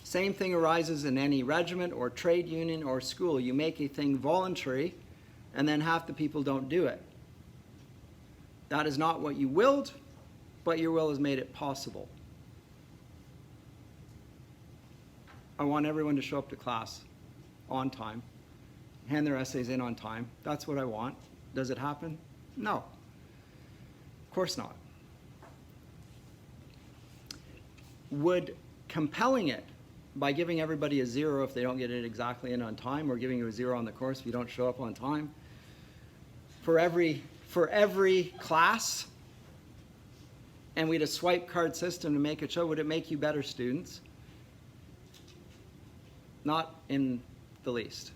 Same thing arises in any regiment or trade union or school. You make a thing voluntary, and then half the people don't do it. That is not what you willed, but your will has made it possible. I want everyone to show up to class on time, hand their essays in on time. That's what I want. Does it happen? No. Of course not. Would compelling it by giving everybody a 0 if they don't get it exactly in on time, or giving you a 0 on the course if you don't show up on time, for every class, and we had a swipe card system to make it show, would it make you better students? Not in the least.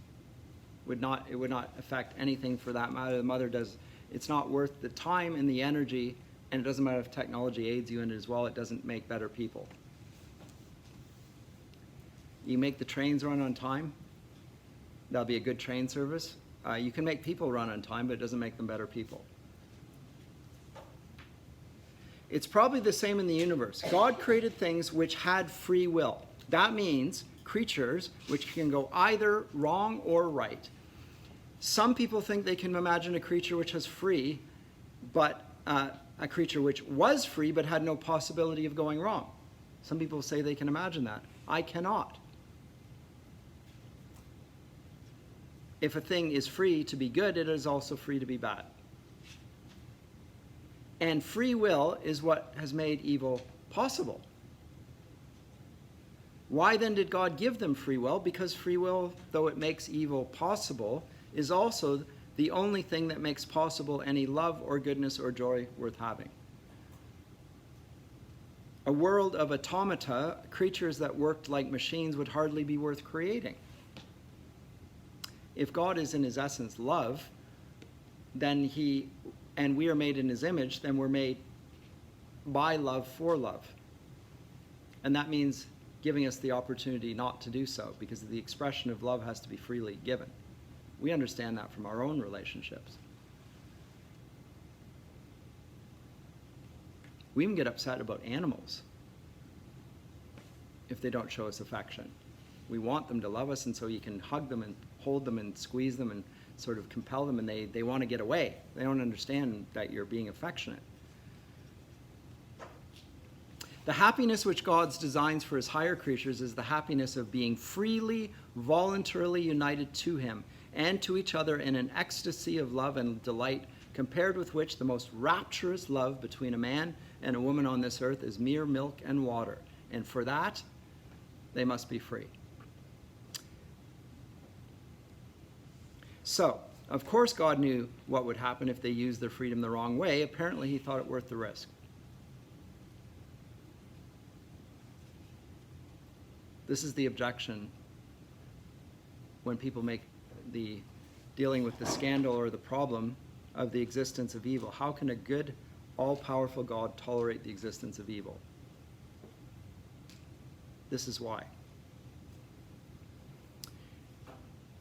It would not affect anything for that matter. The mother does, it's not worth the time and the energy, and it doesn't matter if technology aids you in it as well, it doesn't make better people. You make the trains run on time, that'll be a good train service. You can make people run on time, but it doesn't make them better people. It's probably the same in the universe. God created things which had free will. That means creatures which can go either wrong or right. Some people think they can imagine a creature which has free, but a creature which was free but had no possibility of going wrong. Some people say they can imagine that. I cannot. If a thing is free to be good, it is also free to be bad. And free will is what has made evil possible. Why then did God give them free will? Because free will, though it makes evil possible, is also the only thing that makes possible any love or goodness or joy worth having. A world of automata, creatures that worked like machines, would hardly be worth creating. If God is in his essence love, then and we are made in his image, then we're made by love for love. And that means giving us the opportunity not to do so, because the expression of love has to be freely given. We understand that from our own relationships. We even get upset about animals if they don't show us affection. We want them to love us, and so you can hug them and hold them and squeeze them and sort of compel them, and they want to get away. They don't understand that you're being affectionate. The happiness which God designs for his higher creatures is the happiness of being freely, voluntarily united to him and to each other in an ecstasy of love and delight, compared with which the most rapturous love between a man and a woman on this earth is mere milk and water. And for that, they must be free. So, of course God knew what would happen if they used their freedom the wrong way. Apparently he thought it worth the risk. This is the objection when people make dealing with the scandal or the problem of the existence of evil. How can a good, all-powerful God tolerate the existence of evil? This is why.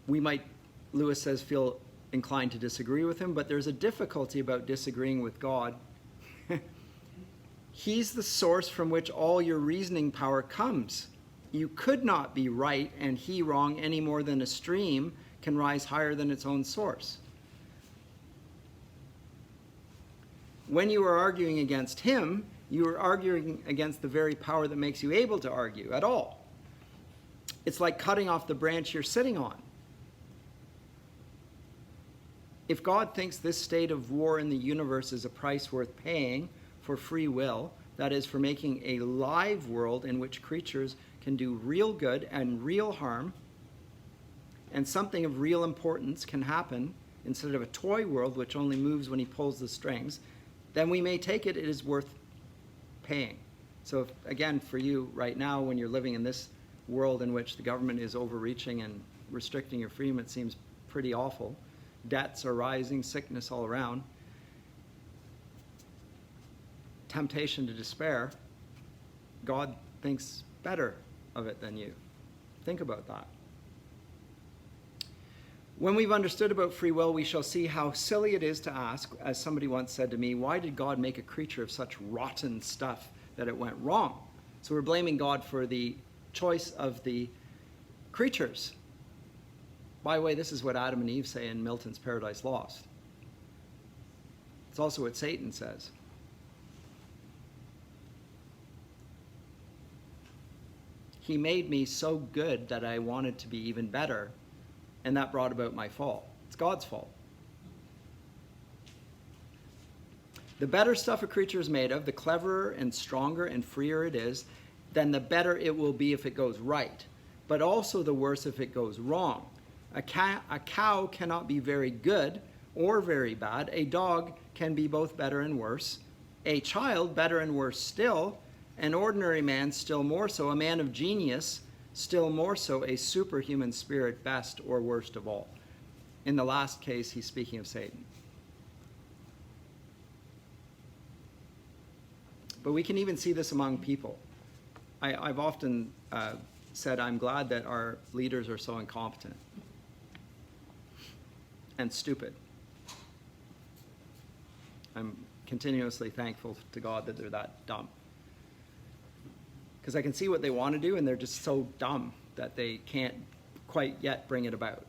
We might, Lewis says, feel inclined to disagree with him, but there's a difficulty about disagreeing with God. He's the source from which all your reasoning power comes. You could not be right and he wrong any more than a stream can rise higher than its own source. When you are arguing against him, you are arguing against the very power that makes you able to argue at all. It's like cutting off the branch you're sitting on. If God thinks this state of war in the universe is a price worth paying for free will, that is, for making a live world in which creatures can do real good and real harm, and something of real importance can happen instead of a toy world which only moves when he pulls the strings, then we may take it is worth paying. So again, for you right now, when you're living in this world in which the government is overreaching and restricting your freedom, it seems pretty awful. Debts are rising, sickness all around, temptation to despair. God thinks better of it than you. Think about that. When we've understood about free will, we shall see how silly it is to ask, as somebody once said to me, why did God make a creature of such rotten stuff that it went wrong? So we're blaming God for the choice of the creatures. By the way, this is what Adam and Eve say in Milton's Paradise Lost. It's also what Satan says. He made me so good that I wanted to be even better, and that brought about my fall. It's God's fault. The better stuff a creature is made of, the cleverer and stronger and freer it is, then the better it will be if it goes right, but also the worse if it goes wrong. A cow cannot be very good or very bad. A dog can be both better and worse. A child better and worse still. An ordinary man still more so. A man of genius still more so. A superhuman spirit best or worst of all. In the last case, he's speaking of Satan. But we can even see this among people. I've often said I'm glad that our leaders are so incompetent and stupid. I'm continuously thankful to God that they're that dumb. Because I can see what they want to do, and they're just so dumb that they can't quite yet bring it about.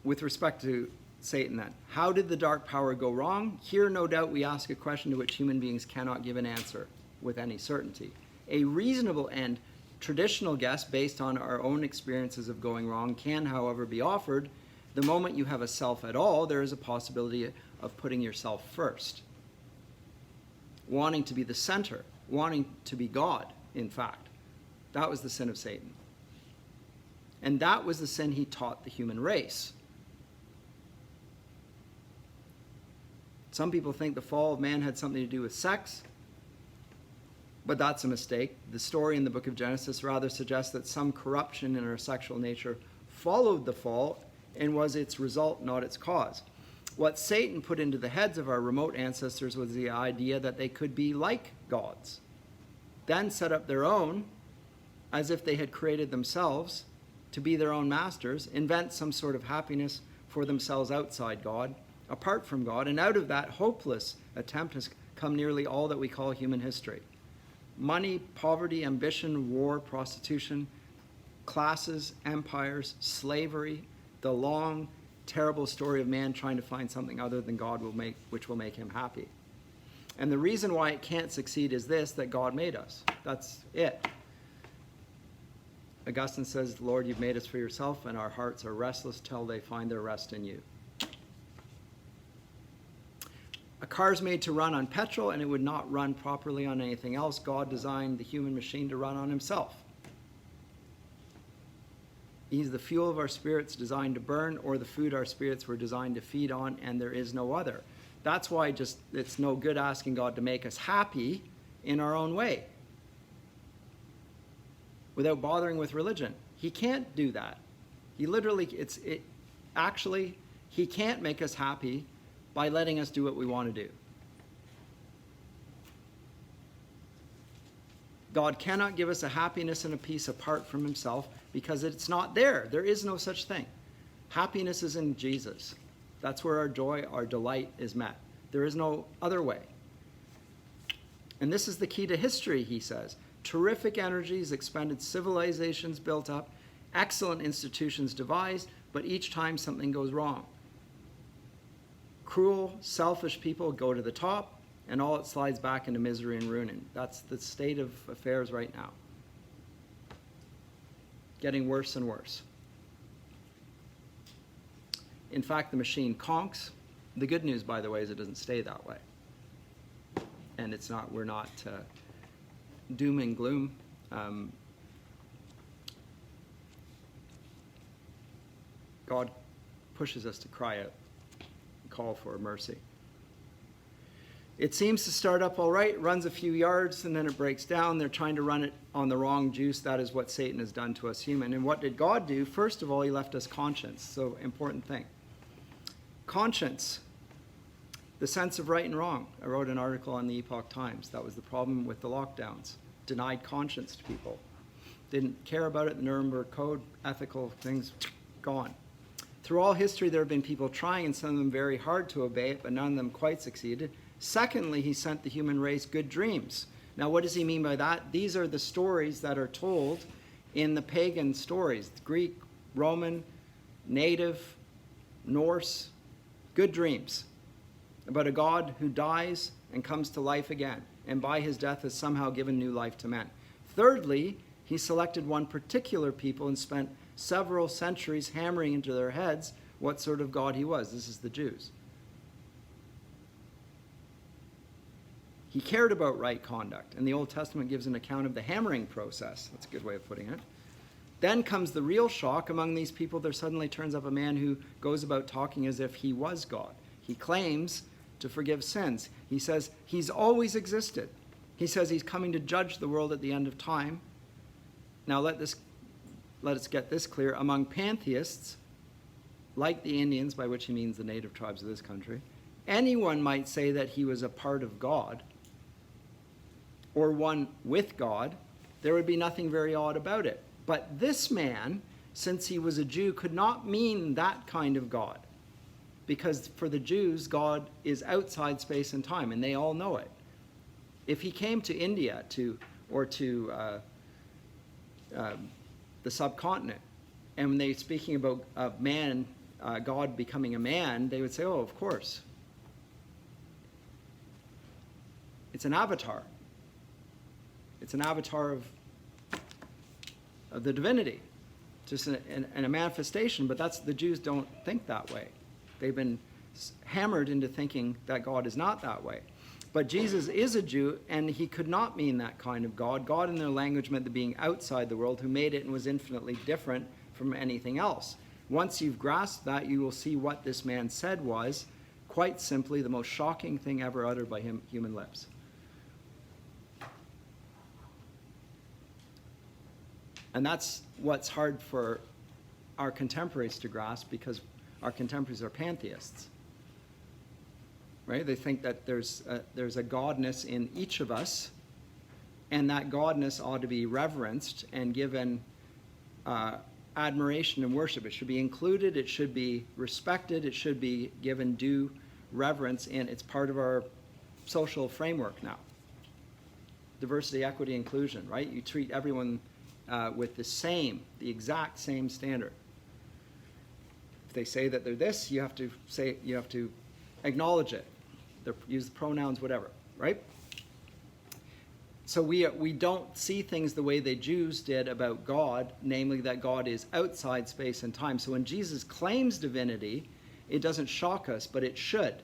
With respect to Satan then, how did the dark power go wrong? Here, no doubt, we ask a question to which human beings cannot give an answer with any certainty. A reasonable and traditional guess based on our own experiences of going wrong can, however, be offered. The moment you have a self at all, there is a possibility of putting yourself first. Wanting to be the center, wanting to be God, in fact. That was the sin of Satan. And that was the sin he taught the human race. Some people think the fall of man had something to do with sex, but that's a mistake. The story in the book of Genesis rather suggests that some corruption in our sexual nature followed the fall and was its result, not its cause. What Satan put into the heads of our remote ancestors was the idea that they could be like gods, then set up their own, as if they had created themselves, to be their own masters, invent some sort of happiness for themselves outside God, apart from God, and out of that hopeless attempt has come nearly all that we call human history. Money, poverty, ambition, war, prostitution, classes, empires, slavery, the long, terrible story of man trying to find something other than God which will make him happy. And the reason why it can't succeed is this, that God made us. That's it. Augustine says, Lord, you've made us for yourself, and our hearts are restless till they find their rest in you. A car's made to run on petrol, and it would not run properly on anything else. God designed the human machine to run on himself. He's the fuel of our spirits designed to burn, or the food our spirits were designed to feed on, and there is no other. That's why it's no good asking God to make us happy in our own way without bothering with religion. He can't do that. He can't make us happy by letting us do what we want to do. God cannot give us a happiness and a peace apart from himself because it's not there. There is no such thing. Happiness is in Jesus. That's where our joy, our delight is met. There is no other way. And this is the key to history, he says. Terrific energies expended, civilizations built up, excellent institutions devised, but each time something goes wrong. Cruel, selfish people go to the top, and all it slides back into misery and ruin. That's the state of affairs right now. Getting worse and worse. In fact, the machine conks. The good news, by the way, is it doesn't stay that way. And we're not doom and gloom. God pushes us to cry out, call for mercy. It seems to start up all right, runs a few yards, and then it breaks down. They're trying to run it on the wrong juice. That is what Satan has done to us human. And what did God do? First of all, he left us conscience. So, important thing. Conscience, the sense of right and wrong. I wrote an article on the Epoch Times. That was the problem with the lockdowns. Denied conscience to people. Didn't care about it. The Nuremberg Code, ethical things, gone. Through all history, there have been people trying, and some of them very hard to obey it, but none of them quite succeeded. Secondly, he sent the human race good dreams. Now, what does he mean by that? These are the stories that are told in the pagan stories, Greek, Roman, native, Norse, good dreams about a God who dies and comes to life again, and by his death has somehow given new life to men. Thirdly, he selected one particular people and spent several centuries hammering into their heads what sort of God he was. This is the Jews. He cared about right conduct, and the Old Testament gives an account of the hammering process. That's a good way of putting it. Then comes the real shock. Among these people, there suddenly turns up a man who goes about talking as if he was God. He claims to forgive sins. He says he's always existed. He says he's coming to judge the world at the end of time. Now let us get this clear. Among pantheists, like the Indians, by which he means the native tribes of this country, anyone might say that he was a part of God or one with God. There would be nothing very odd about it. But this man, since he was a Jew, could not mean that kind of God. Because for the Jews, God is outside space and time, and they all know it. If he came to India or to the subcontinent, and when they're speaking about man, God becoming a man, they would say, oh, of course. It's an avatar. It's an avatar of the divinity, just a manifestation, but the Jews don't think that way. They've been hammered into thinking that God is not that way. But Jesus is a Jew, and he could not mean that kind of God. God in their language meant the being outside the world, who made it and was infinitely different from anything else. Once you've grasped that, you will see what this man said was, quite simply, the most shocking thing ever uttered by human lips. And that's what's hard for our contemporaries to grasp, because our contemporaries are pantheists. Right? They think that there's a godness in each of us, and that godness ought to be reverenced and given admiration and worship. It should be included, it should be respected, it should be given due reverence, and it's part of our social framework now. Diversity, equity, inclusion, right? You treat everyone with the exact same standard. If they say that they're this, you have to acknowledge it. Use the pronouns, whatever, right? So we don't see things the way the Jews did about God, namely that God is outside space and time. So when Jesus claims divinity, it doesn't shock us, but it should.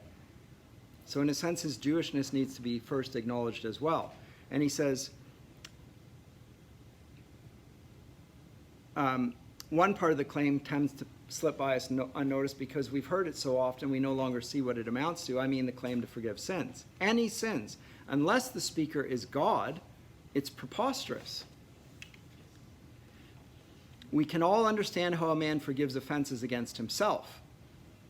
So in a sense, his Jewishness needs to be first acknowledged as well. And he says, one part of the claim tends to slip by us unnoticed because we've heard it so often we no longer see what it amounts to. I mean the claim to forgive sins. Any sins. Unless the speaker is God, it's preposterous. We can all understand how a man forgives offenses against himself.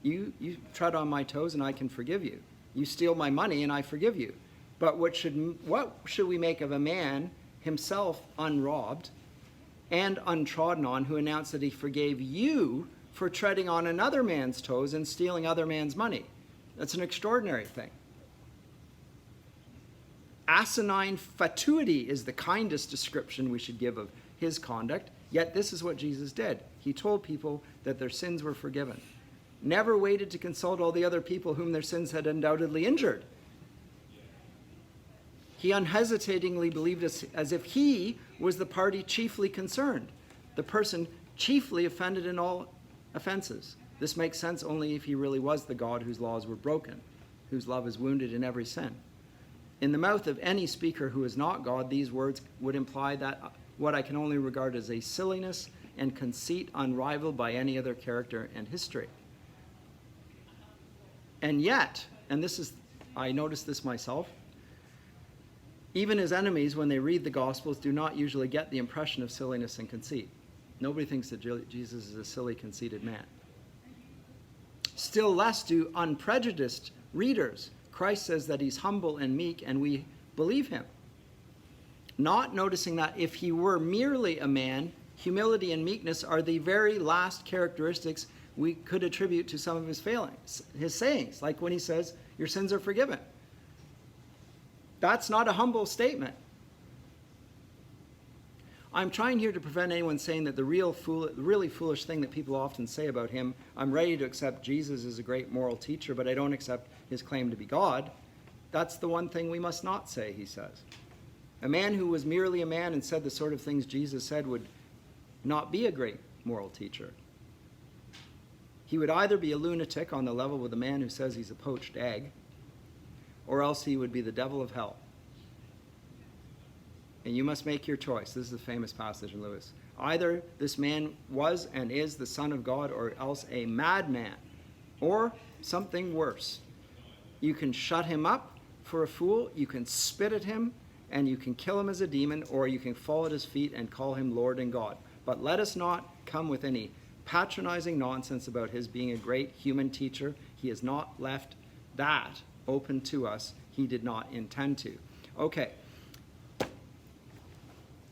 You tread on my toes and I can forgive you. You steal my money and I forgive you. But what should we make of a man himself unrobbed and untrodden on, who announced that he forgave you for treading on another man's toes and stealing other man's money? That's an extraordinary thing. Asinine fatuity is the kindest description we should give of his conduct, yet this is what Jesus did. He told people that their sins were forgiven. Never waited to consult all the other people whom their sins had undoubtedly injured. He unhesitatingly believed as if he was the party chiefly concerned, the person chiefly offended in all offenses. This makes sense only if he really was the God whose laws were broken, whose love is wounded in every sin. In the mouth of any speaker who is not God, these words would imply that what I can only regard as a silliness and conceit unrivaled by any other character in history. And yet, I noticed this myself, even his enemies, when they read the Gospels, do not usually get the impression of silliness and conceit. Nobody thinks that Jesus is a silly, conceited man. Still less do unprejudiced readers. Christ says that he's humble and meek, and we believe him. not noticing that if he were merely a man, humility and meekness are the very last characteristics we could attribute to some of his failings, his sayings, like when he says, your sins are forgiven. That's not a humble statement. I'm trying here to prevent anyone saying that the really foolish thing that people often say about him, I'm ready to accept Jesus as a great moral teacher, but I don't accept his claim to be God. That's the one thing we must not say, he says. A man who was merely a man and said the sort of things Jesus said would not be a great moral teacher. He would either be a lunatic on the level with a man who says he's a poached egg, or else he would be the devil of hell. And you must make your choice. This is a famous passage in Lewis. Either this man was and is the Son of God, or else a madman, or something worse. You can shut him up for a fool, you can spit at him, and you can kill him as a demon, or you can fall at his feet and call him Lord and God. But let us not come with any patronizing nonsense about his being a great human teacher. He has not left that open to us. He did not intend to. Okay.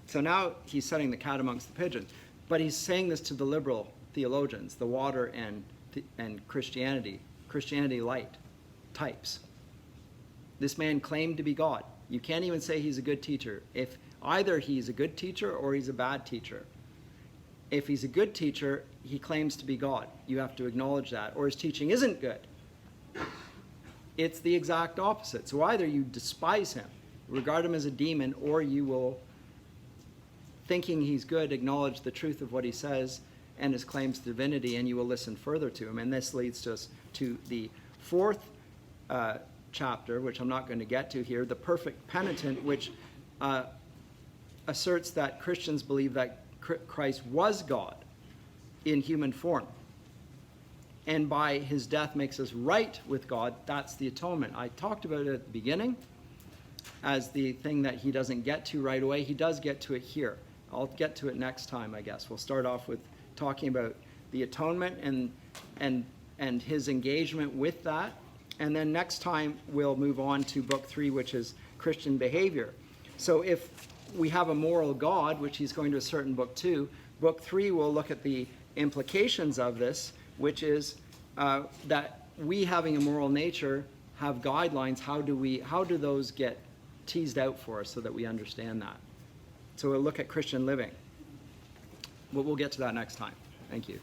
So now he's setting the cat amongst the pigeons. But he's saying this to the liberal theologians, the water and Christianity light types. This man claimed to be God. You can't even say he's a good teacher. If either he's a good teacher or he's a bad teacher. If he's a good teacher, he claims to be God. You have to acknowledge that. Or his teaching isn't good. It's the exact opposite. So either you despise him, regard him as a demon, or you will, thinking he's good, acknowledge the truth of what he says and his claims to divinity, and you will listen further to him. And this leads us to the fourth chapter, which I'm not going to get to here, the perfect penitent, which asserts that Christians believe that Christ was God in human form, and by his death makes us right with God. That's the atonement. I talked about it at the beginning as the thing that he doesn't get to right away. He does get to it here. I'll get to it next time, I guess. We'll start off with talking about the atonement and his engagement with that. And then next time we'll move on to book 3, which is Christian behavior. So if we have a moral God, which he's going to assert in book 2, book 3 will look at the implications of this, which is that we, having a moral nature, have guidelines. How do those get teased out for us so that we understand that? So we'll look at Christian living. We'll get to that next time. Thank you.